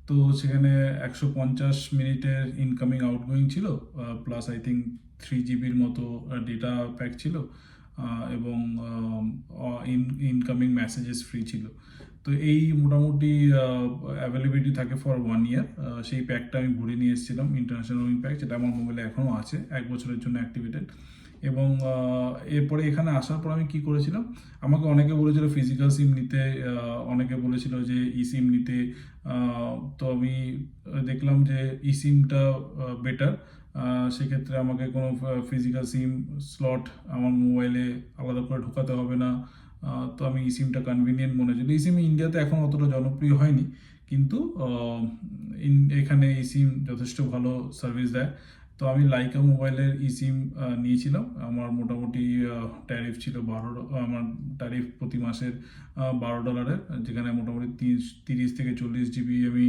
তো সেখানে 150 মিনিটের ইনকামিং আউটগোয়িং ছিল, প্লাস আই থিঙ্ক 3 জিবির মতো ডেটা প্যাক ছিল, এবং ইনকামিং মেসেজেস ফ্রি ছিল। তো এই মোটামুটি অ্যাভেলেবিলিটি থাকে ফর 1 ইয়ার। সেই প্যাকটা আমি ভরে নিয়ে এসেছিলাম, ইন্টারন্যাশনাল রোমিং প্যাক, যেটা আমার মোবাইলে এখনও আছে, 1 বছরের জন্য অ্যাক্টিভেটেড। এবং এরপরে এখানে আসার পর আমি কি করেছিলাম, আমাকে অনেকে বলেছিল ফিজিক্যাল সিম নিতে, অনেকে বলেছিল যে ই সিম নিতে। তো আমি দেখলাম যে ই সিমটা বেটার। সেক্ষেত্রে আমাকে কোনো ফিজিক্যাল সিম স্লট আমার মোবাইলে আলাদা করে ঢোকাতে হবে না। তো আমি ই সিমটা কনভিনিয়েন্ট মনে হয়েছিল। ই সিম ইন্ডিয়াতে এখন অতটা জনপ্রিয় হয়নি, কিন্তু এখানে ই সিম যথেষ্ট ভালো সার্ভিস দেয়। তো আমি লাইকা মোবাইলের ই সিম নিয়েছিলাম। আমার মোটামুটি ট্যারিফ ছিল আমার ট্যারিফ প্রতি মাসের $12, যেখানে মোটামুটি 30 থেকে 40 জিবি আমি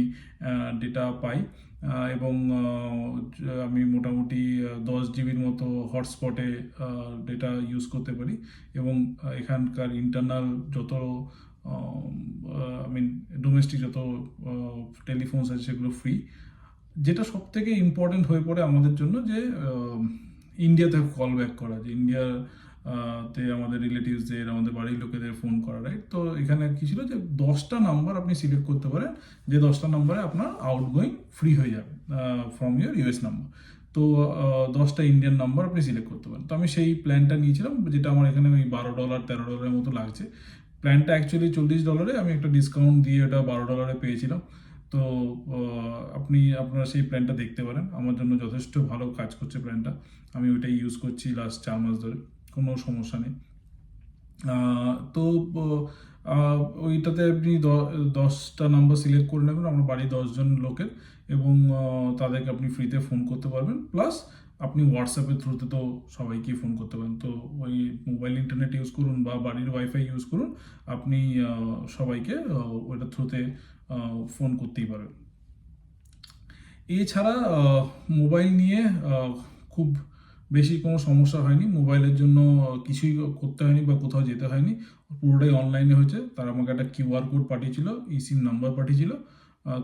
ডেটা পাই। এবং আমি মোটামুটি 10 জিবির মতো হটস্পটে ডেটা ইউজ করতে পারি। এবং এখানকার ইন্টারনাল যত ডোমেস্টিক যত টেলিফোনস আছে সেগুলো ফ্রি। যেটা সব থেকে ইম্পর্টেন্ট হয়ে পড়ে আমাদের জন্য, যে ইন্ডিয়াতে কল ব্যাক করা, যে তে আমাদের রিলেটিভসদের, আমাদের বাড়ির লোকেদের ফোন করা, রাইট? তো এখানে কি ছিল, যে 10টা নাম্বার আপনি সিলেক্ট করতে পারেন, যে 10টা নাম্বারে আপনার আউটগোয়িং ফ্রি হয়ে যাবে ফ্রম ইউর ইউএস নাম্বার। তো 10টা ইন্ডিয়ান নাম্বার আপনি সিলেক্ট করতে পারেন। তো আমি সেই প্ল্যানটা নিয়েছিলাম, যেটা আমার এখানে ওই $12-13 মতো লাগছে। প্ল্যানটা অ্যাকচুয়ালি $40, আমি একটা ডিসকাউন্ট দিয়ে ওটা $12 পেয়েছিলাম। তো আপনি আপনারা সেই প্ল্যানটা দেখতে পারেন, আমার জন্য যথেষ্ট ভালো কাজ করছে প্ল্যানটা। আমি ওইটাই ইউজ করছি লাস্ট 4 মাস ধরে, কোনো সমস্যা নেই। তো ওইটাতে আপনি 10টা নাম্বার সিলেক্ট করে নেবেন, আমরা বাড়ি 10জন লোকের, এবং তাদেরকে আপনি ফ্রিতে ফোন করতে পারবেন। প্লাস আপনি হোয়াটসঅ্যাপের থ্রুতে তো সবাইকেই ফোন করতে পারেন। তো ওই মোবাইল ইন্টারনেট ইউজ করুন বা বাড়ির ওয়াইফাই ইউজ করুন, আপনি সবাইকে ওইটার থ্রুতে ফোন করতেই পারেন। এছাড়া মোবাইল নিয়ে খুব বেশি কোনো সমস্যা হয়নি। মোবাইলের জন্য কিছুই করতে হয়নি বা কোথাও যেতে হয়নি, পুরোটাই অনলাইনে হয়েছে। তারা আমাকে একটা কিউআর কোড পাঠিয়েছিল, ই সিম নাম্বার পাঠিয়েছিল।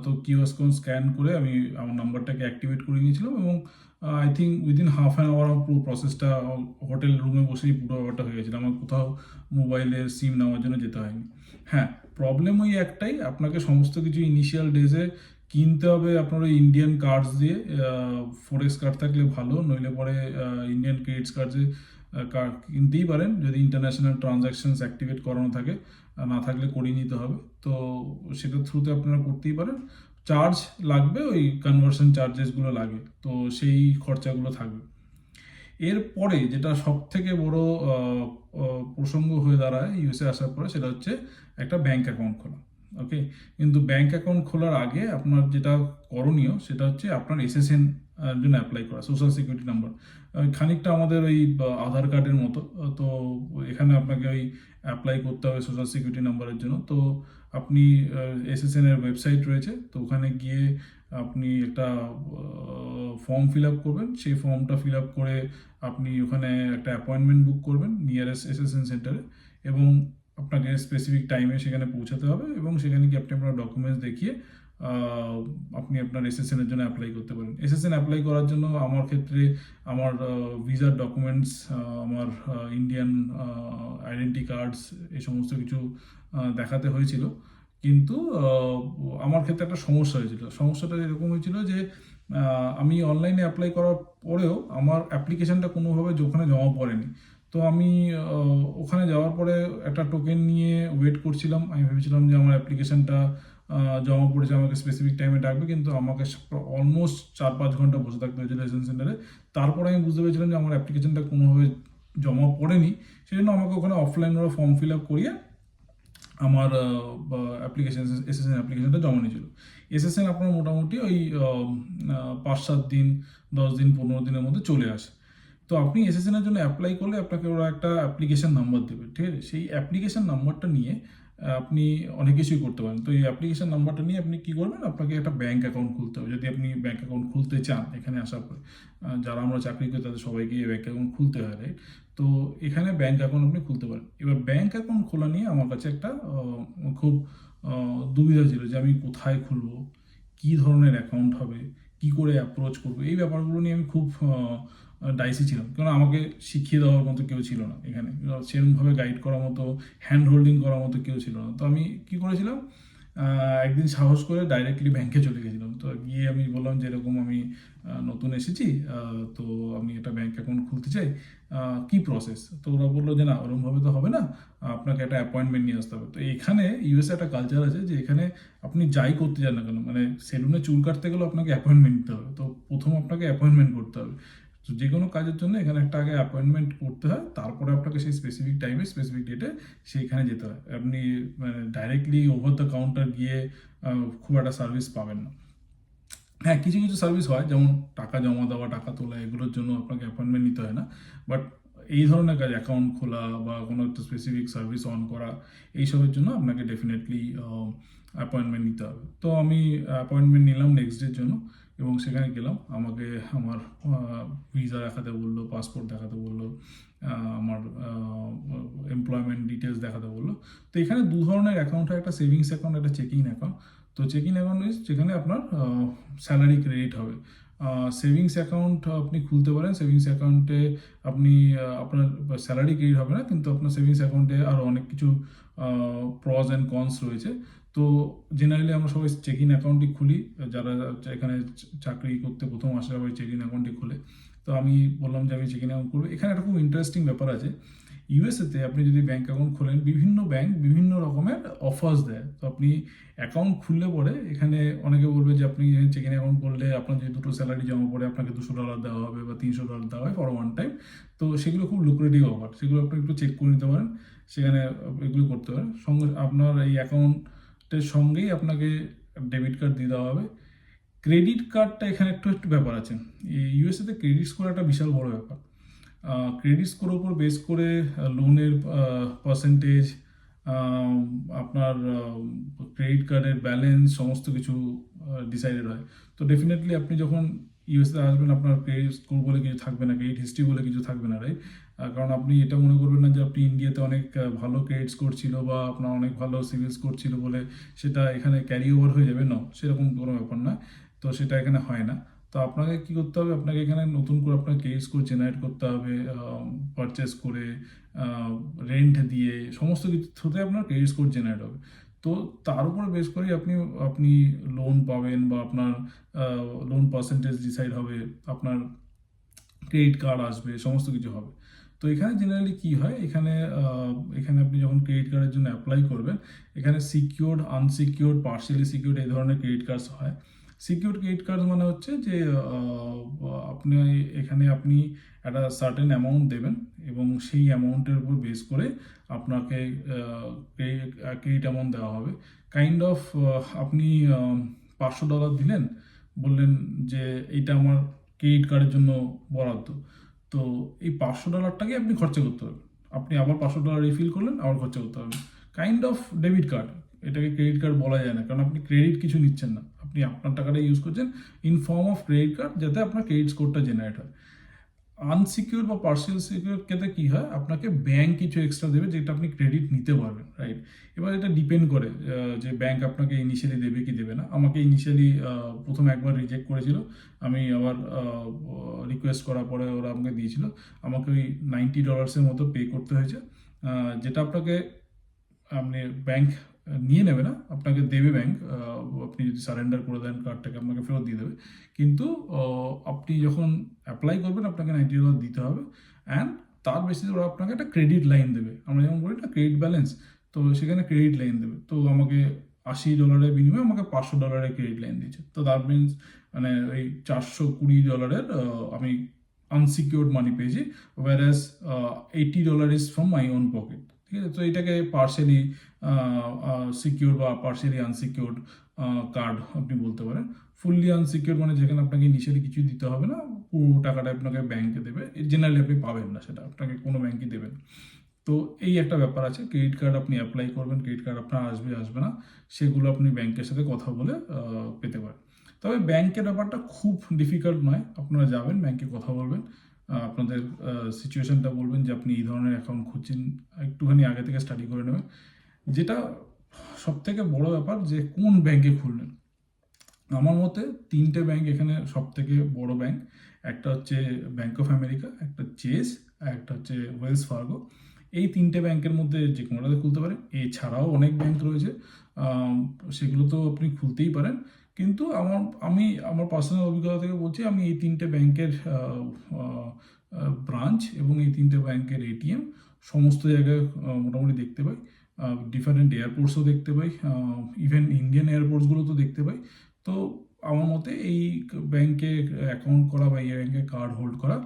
তো কিউআর কোড স্ক্যান করে আমি আমার নাম্বারটাকে অ্যাক্টিভেট করে নিয়েছিলাম, এবং I think within half an hour আমার পুরো প্রসেসটা, হোটেল রুমে বসেই পুরো ব্যাপারটা হয়ে গেছিলো। আমার কোথাও মোবাইলের সিম নেওয়ার জন্য যেতে হয়নি। হ্যাঁ, প্রবলেম ওই একটাই, আপনাকে সমস্ত কিছু ইনিশিয়াল ডেজে কিনতে হবে আপনার ওই ইন্ডিয়ান কার্ডস দিয়ে। ফরেক্স কার্ড থাকলে ভালো, নইলে পরে ইন্ডিয়ান ক্রেডিট কার্ডে কার্ড কিনতেই পারেন যদি ইন্টারন্যাশনাল ট্রানজ্যাকশনস অ্যাক্টিভেট করানো থাকে। না থাকলে করিয়ে নিতে হবে। তো সেটার থ্রুতে আপনারা করতেই পারেন। চার্জ লাগবে, ওই কনভার্সন চার্জেসগুলো লাগে, তো সেই খরচাগুলো থাকবে। এরপরে যেটা সব থেকে বড় প্রসঙ্গ হয়ে দাঁড়ায় ইউএসএ আসার পরে, সেটা হচ্ছে একটা ব্যাংক অ্যাকাউন্ট খোলা। ওকে, কিন্তু ব্যাংক অ্যাকাউন্ট খোলার আগে আপনার যেটা করণীয়, সেটা হচ্ছে আপনার এসএসএন জন্য অ্যাপ্লাই করা, সোশ্যাল সিকিউরিটি নাম্বার। খানিকটা আমাদের ওই আধার কার্ডের মতো। তো এখানে আপনাকে ওই অ্যাপ্লাই করতে হবে সোশ্যাল সিকিউরিটি নাম্বারের জন্য। তো আপনি এসএসএন এর ওয়েবসাইট রয়েছে, তো ওখানে গিয়ে আপনি একটা ফর্ম ফিল আপ করবেন। সেই ফর্মটা ফিল আপ করে আপনি ওখানে একটা অ্যাপয়েন্টমেন্ট বুক করবেন নিয়ারেস্ট এসএসএন সেন্টারে, এবং আপনাকে স্পেসিফিক টাইমে সেখানে পৌঁছাতে হবে, এবং সেখানে গিয়ে আপনি আপনার ডকুমেন্টস দেখিয়ে আপনি আপনার এসএসএন এর জন্য অ্যাপ্লাই করতে পারেন। এসএসএন অ্যাপ্লাই করার জন্য আমার ক্ষেত্রে আমার ভিসার ডকুমেন্টস, আমার ইন্ডিয়ান আইডেন্টি কার্ডস, এই সমস্ত কিছু দেখাতে হয়েছিল। কিন্তু আমার ক্ষেত্রে একটা সমস্যা হয়েছিল। সমস্যাটা এরকম হয়েছিল যে আমি অনলাইনে অ্যাপ্লাই করার পরেও আমার অ্যাপ্লিকেশনটা কোনোভাবে ওখানে জমা পড়েনি। তো আমি ওখানে যাওয়ার পরে একটা টোকেন নিয়ে ওয়েট করছিলাম। আমি ভেবেছিলাম যে আমার অ্যাপ্লিকেশনটা জমা পড়েছে, আমাকে স্পেসিফিক টাইমে ডাকবে, কিন্তু আমাকে অলমোস্ট 4-5 ঘন্টা বসে থাকতে হয়েছিল এসএন সেন্টারে। তারপরে আমি বুঝতে পেরেছিলাম যে আমার অ্যাপ্লিকেশনটা কোনোভাবে জমা পড়েনি। সেই জন্য আমাকে ওখানে অফলাইন ওরা ফর্ম ফিল আপ করিয়ে আমার অ্যাপ্লিকেশন, এসএসএন অ্যাপ্লিকেশনটা জমা নিয়েছিল। এসএসএন আপনার মোটামুটি ওই 5-7 দিন, 10 দিন, 15 দিনের মধ্যে চলে আসে। তো আপনি এসএসএন এর জন্য অ্যাপ্লাই করলে আপনাকে ওরা একটা অ্যাপ্লিকেশন নাম্বার দেবে, ঠিক আছে? সেই অ্যাপ্লিকেশন নাম্বারটা নিয়ে আপনি অনেক কিছুই করতে পারেন। তো এই অ্যাপ্লিকেশন নাম্বারটা নিয়ে আপনি কী করবেন, আপনাকে একটা ব্যাঙ্ক অ্যাকাউন্ট খুলতে হবে। যদি আপনি ব্যাঙ্ক অ্যাকাউন্ট খুলতে চান এখানে আসার পরে, যারা আমরা চাকরি করি তাদের সবাইকে ব্যাঙ্ক অ্যাকাউন্ট খুলতে হয়, রাইট? তো এখানে ব্যাঙ্ক অ্যাকাউন্ট আপনি খুলতে পারেন। এবার ব্যাঙ্ক অ্যাকাউন্ট খোলা নিয়ে আমার কাছে একটা খুব দুবিধা ছিল, যে আমি কোথায় খুলবো, কী ধরনের অ্যাকাউন্ট হবে, কি করে অ্যাপ্রোচ করবো, এই ব্যাপারগুলো নিয়ে আমি খুব ডাইসি ছিলাম, কারণ আমাকে শিখিয়ে দেওয়ার মতো কেউ ছিল না এখানে, সেরকমভাবে গাইড করার মতো, হ্যান্ড হোল্ডিং করার মতো কেউ ছিল না। তো আমি কি করেছিলাম, একদিন সাহস করে ডাইরেক্টলি ব্যাংকে চলে গেছিলাম। তো গিয়ে আমি বললাম যে এরকম আমি নতুন এসেছি, তো আমি একটা ব্যাংক অ্যাকাউন্ট খুলতে চাই, কি প্রসেস? তো ওরা বললো যে না, ওরকমভাবে তো হবে না, আপনাকে একটা অ্যাপয়েন্টমেন্ট নিয়ে আসতে হবে। তো এখানে ইউএসএ একটা কালচার আছে যে এখানে আপনি যাই করতে চান না কেন, মানে সেলুনে চুল কাটতে গেলেও আপনাকে অ্যাপয়েন্টমেন্ট নিতে হবে। তো প্রথম আপনাকে অ্যাপয়েন্টমেন্ট করতে হবে। তো যে কোনো কাজের জন্য এখানে একটা আগে অ্যাপয়েন্টমেন্ট করতে হয়, তারপরে আপনাকে সেই স্পেসিফিক টাইমে স্পেসিফিক ডেটে সেইখানে যেতে হয়। আপনি মানে ডাইরেক্টলি ওভার দ্য কাউন্টার গিয়ে খুব একটা সার্ভিস পাবেন না। হ্যাঁ, কিছু কিছু সার্ভিস হয়, যেমন টাকা জমা দেওয়া, টাকা তোলা, এগুলোর জন্য আপনাকে অ্যাপয়েন্টমেন্ট নিতে হয় না। বাট এই ধরনের কাজ, অ্যাকাউন্ট খোলা বা কোনো একটা স্পেসিফিক সার্ভিস অন করা, এইসবের জন্য আপনাকে ডেফিনেটলি অ্যাপয়েন্টমেন্ট নিতে হবে। তো আমি অ্যাপয়েন্টমেন্ট নিলাম নেক্সট ডের জন্য, এবং সেখানে গেলাম। আমাকে আমার ভিসা দেখাতে বললো, পাসপোর্ট দেখাতে বললো, আমার এমপ্লয়মেন্ট ডিটেলস দেখাতে বললো। তো এখানে দু ধরনের অ্যাকাউন্ট হয়, একটা সেভিংস অ্যাকাউন্ট, একটা চেকিং অ্যাকাউন্ট। তো চেকিং অ্যাকাউন্ট যেখানে আপনার স্যালারি ক্রেডিট হবে। সেভিংস অ্যাকাউন্ট আপনি খুলতে পারেন, সেভিংস অ্যাকাউন্টে আপনি আপনার স্যালারি ক্রেডিট হবে না, কিন্তু আপনার সেভিংস অ্যাকাউন্টে আরও অনেক কিছু প্রস অ্যান্ড কনস রয়েছে। তো জেনারেলি আমরা সবাই চেকিং অ্যাকাউন্টই খুলি, যারা এখানে চাকরি করতে প্রথম আসে সবাই চেকিং অ্যাকাউন্টই খুলে। তো আমি বললাম যে আমি চেকিং অ্যাকাউন্ট করবো। এখানে একটা খুব ইন্টারেস্টিং ব্যাপার আছে, ইউএসএতে আপনি যদি ব্যাঙ্ক অ্যাকাউন্ট খোলেন, বিভিন্ন ব্যাংক বিভিন্ন রকমের অফার্স দেয়। তো আপনি অ্যাকাউন্ট খুললে পরে এখানে অনেকে বলবে যে আপনি চেকিং অ্যাকাউন্ট করলে আপনার যে দুটো স্যালারি জমা পড়ে আপনাকে $200 দেওয়া হবে বা $300 দেওয়া হয় ফর ওয়ান টাইম। তো সেগুলো খুব লুক্রেটিভ অফার, সেগুলো আপনি একটু চেক করে নিতে পারেন, সেখানে এগুলো করতে পারেন। সঙ্গে আপনার এই অ্যাকাউন্টের সঙ্গেই আপনাকে ডেবিট কার্ড দিয়ে দেওয়া হবে। ক্রেডিট কার্ডটা এখানে একটু একটু ব্যাপার আছে, এই ইউএসএতে ক্রেডিট স্কোর একটা বিশাল বড় ব্যাপার। ক্রেডিট স্কোর ওপর বেস করে লোনের পার্সেন্টেজ, আপনার ক্রেডিট কার্ডের ব্যালেন্স, সমস্ত কিছু ডিসাইডেড হয়। তো ডেফিনেটলি আপনি যখন ইউএসএ আসবেন, আপনার ক্রেডিট স্কোর বলে কিছু থাকবে না, ক্রেডিট হিস্ট্রি বলে কিছু থাকবে না, রাইট? কারণ আপনি এটা মনে করবেন না যে আপনি ইন্ডিয়াতে অনেক ভালো ক্রেডিট স্কোর ছিল বা আপনার অনেক ভালো সিভিল স্কোর ছিল বলে সেটা এখানে ক্যারি ওভার হয়ে যাবে, না, সেরকম কোনো ব্যাপার না। তো সেটা এখানে হয় না। তো আপনাকে কি করতে হবে, আপনাকে এখানে নতুন করে আপনার ক্রেডিট স্কোর জেনারেট করতে হবে, পারচেস করে, রেন্ট দিয়ে, সমস্ত কিছু থ্রুতে আপনার ক্রেডিট স্কোর জেনারেট হবে। তো তার উপরে বেস করেই আপনি আপনি লোন পাবেন, বা আপনার লোন পার্সেন্টেজ ডিসাইড হবে, আপনার ক্রেডিট কার্ড আসবে, সমস্ত কিছু হবে। তো এখানে জেনারেলি কি হয়, এখানে আপনি যখন ক্রেডিট কার্ডের জন্য অ্যাপ্লাই করবেন, এখানে সিকিউরড, আনসিকিউরড, পার্শিয়ালি সিকিউরড, এই ধরনের ক্রেডিট কার্ডস হয়। সিকিউরড ক্রেডিট কার্ড মানে হচ্ছে যে আপনি এখানে আপনি একটা সার্টেন অ্যামাউন্ট দেবেন, এবং সেই অ্যামাউন্টের উপর বেস করে আপনাকে ক্রেডিট অ্যামাউন্ট দেওয়া হবে। কাইন্ড অফ আপনি $500 দিলেন, বললেন যে এইটা আমার ক্রেডিট কার্ডের জন্য বরাদ্দ। তো এই $500টাকে আপনি খরচা করতে হবে, আপনি আবার $500 রিফিল করলেন, আবার খরচা করতে হবে। কাইন্ড অফ ডেবিট কার্ড, এটাকে ক্রেডিট কার্ড বলা যায় না, কারণ আপনি ক্রেডিট কিছু নিচ্ছেন না, আপনি আপনার টাকাটা ইউজ করছেন in form of credit card, যাতে আপনার ক্রেডিট স্কোরটা জেনারেট হয়। আনসিকিউর বা পার্সিয়াল সিকিউর ক্ষেত্রে কী হয়, আপনাকে ব্যাংক কিছু এক্সট্রা দেবে যেটা আপনি ক্রেডিট নিতে পারবেন, রাইট? এবার এটা ডিপেন্ড করে যে ব্যাংক আপনাকে ইনিশিয়ালি দেবে কি দেবে না। আমাকে ইনিশিয়ালি প্রথম একবার রিজেক্ট করেছিল, আমি আবার রিকোয়েস্ট করার পরে ওরা আমাকে দিয়েছিল। আমাকে ওই $90 মতো পে করতে হয়েছে, যেটা আপনাকে আপনি ব্যাংক নিয়ে নেবে না, আপনাকে দেবে ব্যাংক। আপনি যদি সারেন্ডার করে দেন কার্ডটাকে, আপনাকে ফেরত দিয়ে দেবে। কিন্তু আপনি যখন অ্যাপ্লাই করবেন আপনাকে $90 দিতে হবে, অ্যান্ড তার বেসিসে ওরা আপনাকে একটা ক্রেডিট লাইন দেবে। আমরা যেমন বলি না ক্রেডিট ব্যালেন্স, তো সেখানে ক্রেডিট লাইন দেবে। তো আমাকে $80 বিনিময়ে আমাকে $500 ক্রেডিট লাইন দিয়েছে। তো দ্যাট মিনস মানে ওই $420 আমি আনসিকিউরড মানি পেয়েছি, Warsaw $80 is from my own pocket. ঠিক আছে, তো এটাকে পার্শিয়ালি সিকিউর বা পার্শিয়ালি আনসিকিউরড কার্ড আপনি বলতে পারেন। ফুললি আনসিকিউর মানে যেখানে আপনাকে ইনিশিয়ালি কিছু দিতে হবে না, পুরো টাকাটা আপনাকে ব্যাংকে দেবে, জেনারেলি আপনি পাবেন না, সেটা আপনাকে কোনো ব্যাংকই দেবেন। তো এই একটা ব্যাপার আছে, ক্রেডিট কার্ড আপনি অ্যাপ্লাই করবেন, ক্রেডিট কার্ড আপনার আসবে আসবে না সেগুলো আপনি ব্যাংকের সাথে কথা বলে পেতে পারেন। তবে ব্যাংকের ব্যাপারটা খুব ডিফিকাল্ট নয়, আপনারা যাবেন ব্যাংকে, কথা বলবেন, আপনাদের সিচুয়েশনটা বলবেন যে আপনি এই ধরনের অ্যাকাউন্ট খুঁজছেন, একটুখানি আগে থেকে স্টাডি করে নেবেন। যেটা সব থেকে বড় ব্যাপার যে কোন ব্যাংকে খুলবেন। আমার মতে তিনটে ব্যাংক এখানে সব থেকে বড় ব্যাংক। একটা হচ্ছে ব্যাংক অফ আমেরিকা, একটা চেস, আর একটা হচ্ছে ওয়েলস ফার্গো। এই তিনটে ব্যাংকের মধ্যে যে কোনোটাতে খুলতে পারেন। এছাড়াও অনেক ব্যাংক রয়েছে, আম, সেগুলো তো আপনি খুলতেই পারেন। কিন্তু আমি আমার পার্সোনাল অভিজ্ঞতা থেকে বলছি, আমি এই তিনটে ব্যাংকের ব্রাঞ্চ এবং এই তিনটে ব্যাংকের এটিএম সমস্ত জায়গায় মোটামুটি দেখতে পাই। ডিফারেন্ট এয়ারপোর্টসও দেখতে পাই, ইভেন ইন্ডিয়ান এয়ারপোর্টসগুলো তো দেখতে পাই। তো আমার মতে এই ব্যাংকে অ্যাকাউন্ট করা বা এই ব্যাংকে কার্ড হোল্ড করা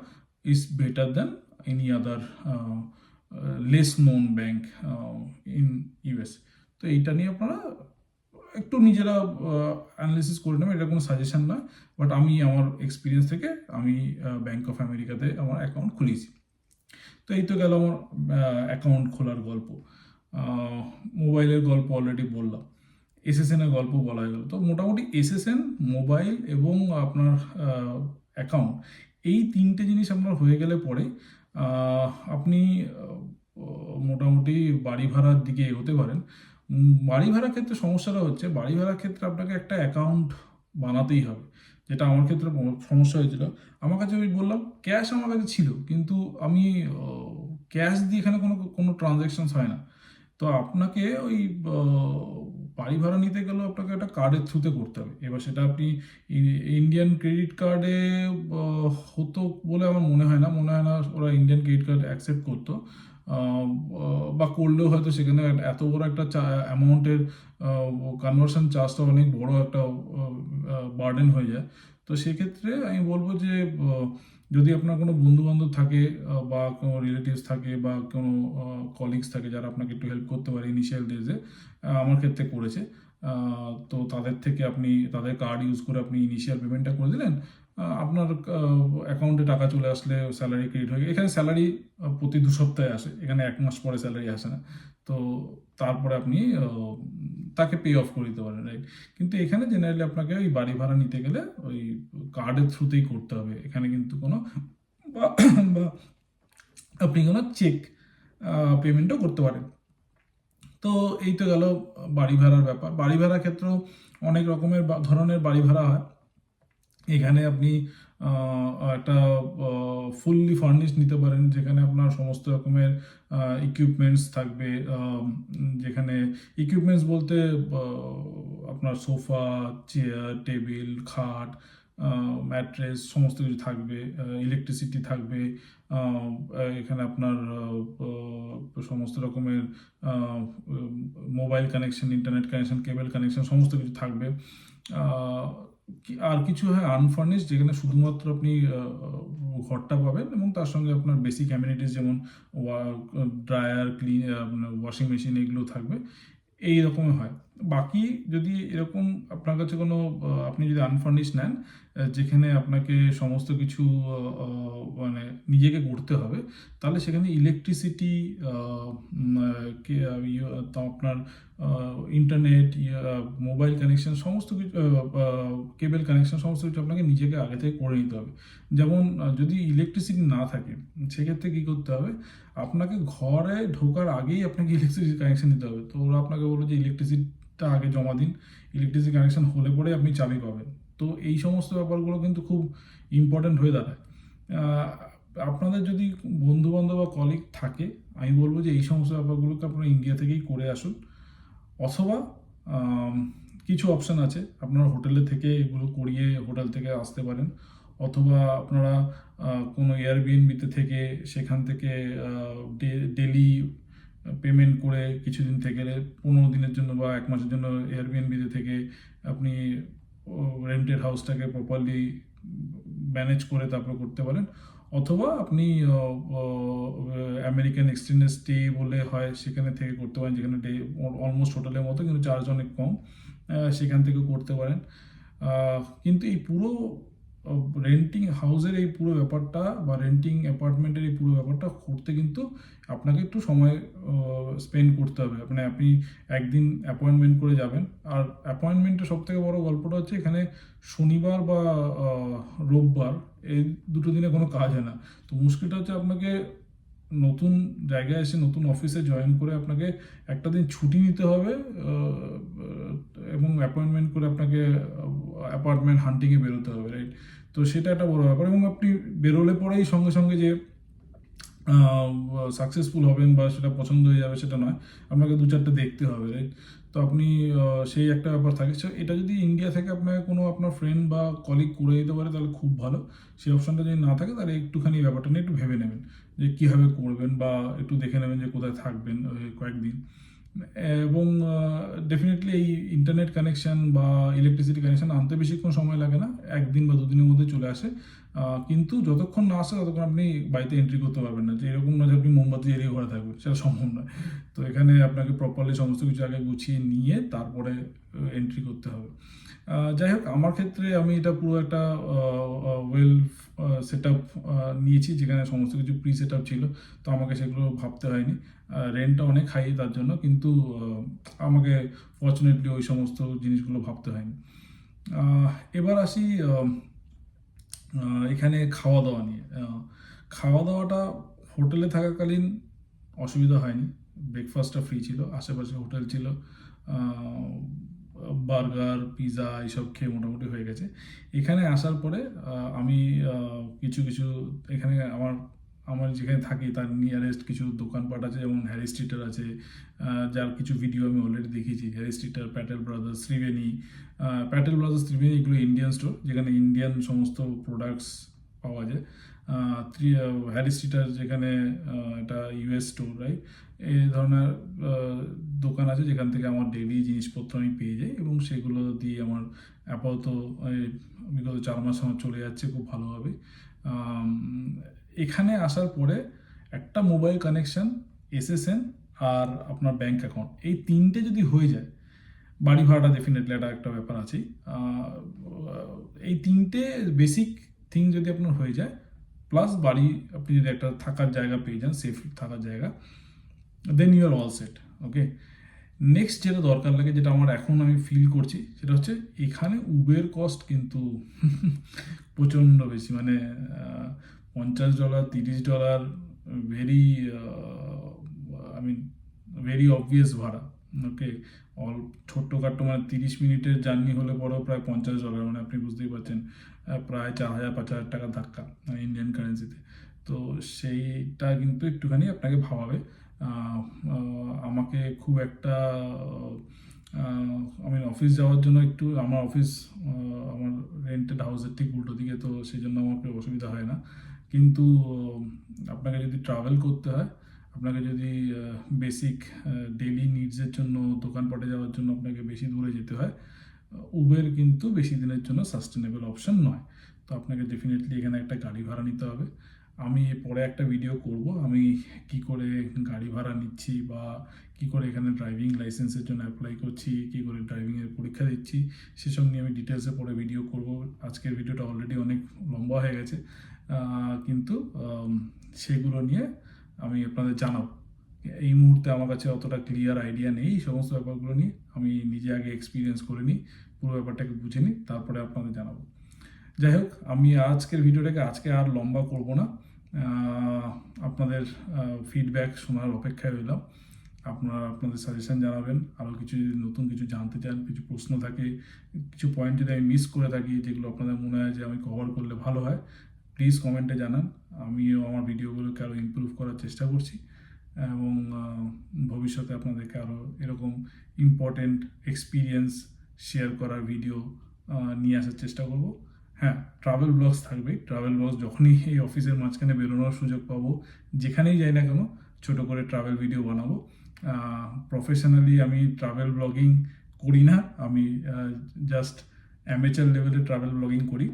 is better than any other less known bank in US. তো এইটা নিয়ে আপনারা একটু নিজেরা অ্যানালিসিস করে নেবেন, এটা কোনো সাজেশন নয়। বাট আমি আমার এক্সপিরিয়েন্স থেকে আমি ব্যাংক অফ আমেরিকাতে আমার অ্যাকাউন্ট খুলেছি। তো এই তো গেল আমার অ্যাকাউন্ট খোলার গল্প। মোবাইলের গল্প অলরেডি বললাম, এসএসএন এর গল্প বলা হয়ে গেল। তো মোটামুটি এসএসএন, মোবাইল এবং আপনার অ্যাকাউন্ট, এই তিনটে জিনিস আপনার হয়ে গেলে পরে আপনি মোটামুটি বাড়ি ভাড়ার দিকে এগোতে পারেন। বাড়ি ভাড়ার ক্ষেত্রে সমস্যাটা হচ্ছে, বাড়ি ভাড়ার ক্ষেত্রে আপনাকে একটা অ্যাকাউন্ট বানাতেই হবে, যেটা আমার ক্ষেত্রে সমস্যা হয়েছিল। আমার কাছে ওই বললাম ক্যাশ আমার কাছে ছিল, কিন্তু আমি ক্যাশ দিয়ে এখানে কোনো কোনো ট্রানজ্যাকশনস হয় না। তো আপনাকে ওই বাড়ি ভাড়া নিতে গেলেও আপনাকে একটা কার্ডের থ্রুতে করতে হবে। এবার সেটা আপনি ইন্ডিয়ান ক্রেডিট কার্ডে হতো বলে আমার মনে হয় না ওরা ইন্ডিয়ান ক্রেডিট কার্ড অ্যাকসেপ্ট করতো। বা করলেও হয়তো সেখানে এত বড় একটা অ্যামাউন্টের কনভার্সন চার্জটা অনেক বড় একটা বার্ডেন হয়ে যায়। তো সেক্ষেত্রে আমি বলবো যে যদি আপনার কোনো বন্ধু বান্ধব থাকে বা কোনো রিলেটিভস থাকে বা কোনো কলিগস থাকে যারা আপনাকে একটু হেল্প করতে পারে ইনিশিয়াল ডেজে, আমার ক্ষেত্রে করেছে। তো তাদের থেকে আপনি তাদের কার্ড ইউজ করে আপনি ইনিশিয়াল পেমেন্টটা করে দিলেন, আপনার অ্যাকাউন্টে টাকা চলে আসলে স্যালারি ক্রেডিট হয়ে গেলে। এখানে স্যালারি প্রতি 2 সপ্তাহে আসে, এখানে 1 মাস পরে স্যালারি আসে না। তো তারপরে আপনি তাকে পে অফ করে দিতে পারেন, রাইট। কিন্তু এখানে জেনারেলি আপনাকে ওই বাড়ি ভাড়া নিতে গেলে ওই কার্ডের থ্রুতেই করতে হবে। এখানে কিন্তু কোনো বা বা আপনি কোনো চেক পেমেন্টও করতে পারেন। তো এই তো গেল বাড়ি ভাড়ার ব্যাপার। বাড়ি ভাড়ার ক্ষেত্রেও অনেক রকমের ধরনের বাড়ি ভাড়া হয়। এখানে আপনি একটা ফুললি ফার্নিশড নিতে পারেন, যেখানে আপনার সমস্ত রকমের ইকুইপমেন্টস থাকবে। যেখানে ইকুইপমেন্টস বলতে আপনার সোফা, চেয়ার, টেবিল, খাট, ম্যাট্রেস সমস্ত কিছু থাকবে। ইলেকট্রিসিটি থাকবে। এখানে আপনার সমস্ত রকমের মোবাইল কানেকশন, ইন্টারনেট কানেকশন, কেবল কানেকশন সমস্ত কিছু থাকবে। আর কিছু হয় আনফার্নিশড, যেখানে শুধুমাত্র আপনি ঘরটা পাবেন এবং তার সঙ্গে আপনার বেসিক অ্যামিনিটিস যেমন ড্রায়ার, ক্লিন, ওয়াশিং মেশিন এগুলো থাকবে। এই রকমের হয়। বাকি যদি এরকম আপনার কাছে কোনো আপনি যদি আনফার্নিশ নেন, যেখানে আপনাকে সমস্ত কিছু মানে নিজেকে করতে হবে, তাহলে সেখানে ইলেকট্রিসিটি, আপনার ইন্টারনেট, মোবাইল কানেকশন সমস্ত কিছু, কেবল কানেকশন সমস্ত কিছু আপনাকে নিজেকে আগে থেকে করে নিতে হবে। যেমন যদি ইলেকট্রিসিটি না থাকে, সেক্ষেত্রে কী করতে হবে, আপনাকে ঘরে ঢোকার আগেই আপনাকে ইলেকট্রিসিটি কানেকশন দিতে হবে। তো ওরা আপনাকে বললো যে ইলেকট্রিসিটিটা আগে জমা দিন, ইলেকট্রিসিটি কানেকশন হলে পরে আপনি চাবি পাবেন। তো এই সমস্ত ব্যাপারগুলো কিন্তু খুব ইম্পর্ট্যান্ট হয়ে দাঁড়ায়। আপনাদের যদি বন্ধু বান্ধব বা কলিগ থাকে, আমি বলবো যে এই সমস্ত ব্যাপারগুলোকে আপনারা ইন্ডিয়া থেকেই করে আসুন। অথবা কিছু অপশান আছে, আপনারা হোটেলে থেকে এগুলো করিয়ে হোটেল থেকে আসতে পারেন। অথবা আপনারা কোনো এয়ারবিএনবিতে থেকে সেখান থেকে ডেলি পেমেন্ট করে কিছুদিন থেকে 15 দিনের জন্য বা 1 মাসের জন্য এয়ারবিএনবিতে থেকে আপনি রেন্টেড হাউসটাকে প্রপারলি ম্যানেজ করে তারপর করতে পারেন। অথবা আপনি আমেরিকান এক্সটেন্ডেড স্টে বলে হয়, সেখানে থেকে করতে পারেন, যেখানে অলমোস্ট হোটেলের মতো কিন্তু চার্জ অনেক কম, সেখান থেকেও করতে পারেন। কিন্তু এই পুরো রেন্টিং হাউসের এই পুরো ব্যাপারটা বা রেন্টিং অ্যাপার্টমেন্টের এই পুরো ব্যাপারটা করতে কিন্তু আপনাকে একটু সময় স্পেন্ড করতে হবে। মানে আপনি একদিন অ্যাপয়েন্টমেন্ট করে যাবেন। আর অ্যাপয়েন্টমেন্টের সবথেকে বড় গল্পটা হচ্ছে এখানে শনিবার বা রোববার এই দুটো দিনে কোনো কাজ হয় না। তো মুশকিলটা হচ্ছে আপনাকে নতুন জায়গায় এসে নতুন অফিসে জয়েন করে আপনাকে একটা দিন ছুটি নিতে হবে এবং অ্যাপয়েন্টমেন্ট করে আপনাকে অ্যাপার্টমেন্ট হান্টিংয়ে বেরোতে হবে, রাইট? তো সেটা একটা বড় ব্যাপার, এবং আপনি বেরোলে পরেই সঙ্গে সঙ্গে যে সাকসেসফুল হবেন বা সেটা পছন্দ হয়ে যাবে সেটা নয়, আপনাকে 2-4টে দেখতে হবে, রাইট? তো আপনি সেই একটা ব্যাপার থাকে। সো এটা যদি ইন্ডিয়া থেকে আপনাকে কোনো আপনার ফ্রেন্ড বা কলিগ করে দিতে পারে তাহলে খুব ভালো। সেই অপশনটা যদি না থাকে তাহলে একটুখানি ব্যাপারটা নিয়ে একটু ভেবে নেবেন যে কীভাবে করবেন, বা একটু দেখে নেবেন যে কোথায় থাকবেন কয়েকদিন। এবং ডেফিনেটলি এই ইন্টারনেট কানেকশান বা ইলেকট্রিসিটি কানেকশান আনতে বেশিক্ষণ সময় লাগে না, 1 দিন বা 2 দিনের মধ্যে চলে আসে। কিন্তু যতক্ষণ না আসে ততক্ষণ আপনি বাড়িতে এন্ট্রি করতে পারবেন না, যে এরকম না যে আপনি মোমবাতি জ্বালিয়ে ঘরে থাকবেন, সেটা সম্ভব নয়। তো এখানে আপনাকে প্রপারলি সমস্ত কিছু আগে গুছিয়ে নিয়ে তারপরে এন্ট্রি করতে হবে। যাই হোক, আমার ক্ষেত্রে আমি এটা পুরো একটা ওয়েল সেট আপ নিয়েছি, যেখানে সমস্ত কিছু প্রি সেট আপ ছিল, তো আমাকে সেগুলো ভাবতে হয়নি। রেন্টটা অনেক হাই তার জন্য, কিন্তু আমাকে ফর্চুনেটলি ওই সমস্ত জিনিসগুলো ভাবতে হয়নি। এবার আসি এখানে খাওয়া দাওয়া নিয়ে। খাওয়া দাওয়াটা হোটেলে থাকাকালীন অসুবিধা হয়নি, ব্রেকফাস্টটা ফ্রি ছিল, আশেপাশে হোটেল ছিল, বার্গার পিৎজা এইসব খেয়ে মোটামুটি হয়ে গেছে। এখানে আসার পরে আমি কিছু কিছু এখানে আমার যেখানে থাকি তার নিয়ারেস্ট কিছু দোকানপাট আছে, যেমন হ্যারি স্ট্রিটার আছে, যার কিছু ভিডিও আমি অলরেডি দেখিয়েছি। Harry Streeter, Patel Brothers, Triveni. Patel Brothers, Triveni এগুলো ইন্ডিয়ান স্টোর, যেখানে ইন্ডিয়ান সমস্ত প্রোডাক্টস পাওয়া যায়। হ্যারি স্ট্রিটার যেখানে এটা ইউএস স্টোর, রাইট? এই ধরনের দোকান আছে যেখান থেকে আমার ডেইলি জিনিসপত্র আমি পেয়ে যাই, এবং সেগুলো দিয়ে আমার আপাতত বিগত 4 মাস আমার চলে যাচ্ছে খুব ভালোভাবে। এখানে আসার পরে একটা মোবাইল কানেকশান, এসএসএন, আর আপনার ব্যাঙ্ক অ্যাকাউন্ট, এই 3টে যদি হয়ে যায়, বাড়ি ভাড়াটা ডেফিনেটলি একটা ব্যাপার আছেই। এই 3টে বেসিক থিং যদি আপনার হয়ে যায়, প্লাস বাড়ি, আপনি যদি একটা থাকার জায়গা পেয়ে যান, সেফ থাকার জায়গা, then you are all set. Okay, next যেটা দরকার লাগে, যেটা আমার এখন আমি ফিল করছি, সেটা হচ্ছে এখানে উবের কস্ট কিন্তু প্রচণ্ড বেশি। মানে $50, $30 ভেরি ভেরি অবভিয়াস ভাড়া। ওকে, ছোট্টখাট্টো মানে 30 মিনিটের জার্নি হলে পরেও প্রায় $50, মানে আপনি বুঝতেই পারছেন, প্রায় 4,000-5,000 টাকা ধাক্কা ইন্ডিয়ান কারেন্সিতে। তো সেইটা কিন্তু একটুখানি আপনাকে ভাবাবে। আমাকে খুব একটা আমি অফিস যাওয়ার জন্য একটু, আমার অফিস আমার রেন্টেড হাউসের ঠিক উল্টো দিকে, তো সেই জন্য আমাকে অসুবিধা হয় না। কিন্তু আপনাকে যদি ট্রাভেল করতে হয়, আপনাকে যদি বেসিক ডেইলি নিডসের জন্য দোকানপাটে যাওয়ার জন্য আপনাকে বেশি দূরে যেতে হয়, উবের কিন্তু বেশি দিনের জন্য সাস্টেনেবল অপশন নয়। তো আপনাকে ডেফিনেটলি এখানে একটা গাড়ি ভাড়া নিতে হবে। আমি পরে একটা ভিডিও করব আমি কি করে গাড়ি ভাড়া নিচ্ছি, বা কি করে এখানে ড্রাইভিং লাইসেন্সের জন্য অ্যাপ্লাই করছি, কি করে ড্রাইভিংয়ের পরীক্ষা দিচ্ছি, সেসব নিয়ে আমি ডিটেলসে পরে ভিডিও করব। আজকের ভিডিওটা অলরেডি অনেক লম্বা হয়ে গেছে, কিন্তু সেগুলো নিয়ে আমি আপনাদের জানাবো। এই মুহূর্তে আমার কাছে অতটা ক্লিয়ার আইডিয়া নেই এই সমস্ত ব্যাপারগুলো নিয়ে। আমি নিজে আগে এক্সপিরিয়েন্স করে নিই, পুরো ব্যাপারটাকে বুঝে নিই, তারপরে আপনাদের জানাবো। যাই হোক, আমি আজকের ভিডিওটাকে আজকে আর লম্বা করব না। আপনাদের ফিডব্যাক শোনার অপেক্ষায় রইলাম। আপনাদের সাজেশন জানাবেন, আরও কিছু যদি নতুন কিছু জানতে চান, কিছু প্রশ্ন থাকে, কিছু পয়েন্ট যদি আমি মিস করে থাকি, যেগুলো আপনাদের মনে হয় যে আমি কভার করলে ভালো হয়, প্লিজ কমেন্টে জানান। আমিও আমার ভিডিওগুলোকে আরও ইমপ্রুভ করার চেষ্টা করছি, এবং ভবিষ্যতে আপনাদেরকে আরও এরকম ইম্পর্টেন্ট এক্সপিরিয়েন্স শেয়ার করার ভিডিও নিয়ে আসার চেষ্টা করব। হ্যাঁ, ট্রাভেল ব্লগস থাকবে। ট্রাভেল ব্লগস যখনই এই অফিসের মাঝখানে বেরোনোর সুযোগ পাবো, যেখানেই যাই না কেন, ছোটো করে ট্রাভেল ভিডিও বানাবো। প্রফেশনালি আমি ট্রাভেল ব্লগিং করি না, আমি জাস্ট অ্যামেচার লেভেলে ট্রাভেল ব্লগিং করি।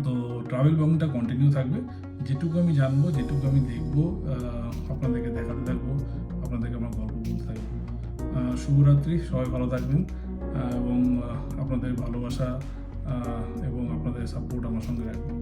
তো ট্রাভেল ব্লগিংটা কন্টিনিউ থাকবে। যেটুকু আমি জানবো, যেটুকু আমি দেখবো, আপনাদেরকে দেখাতে থাকবো, আপনাদেরকে আমার গল্প বলতে থাকবো। শুভরাত্রি, সবাই ভালো থাকবেন, এবং আপনাদের ভালোবাসা এবং আপনাদের সাপোর্ট আমার সঙ্গে রাখবেন।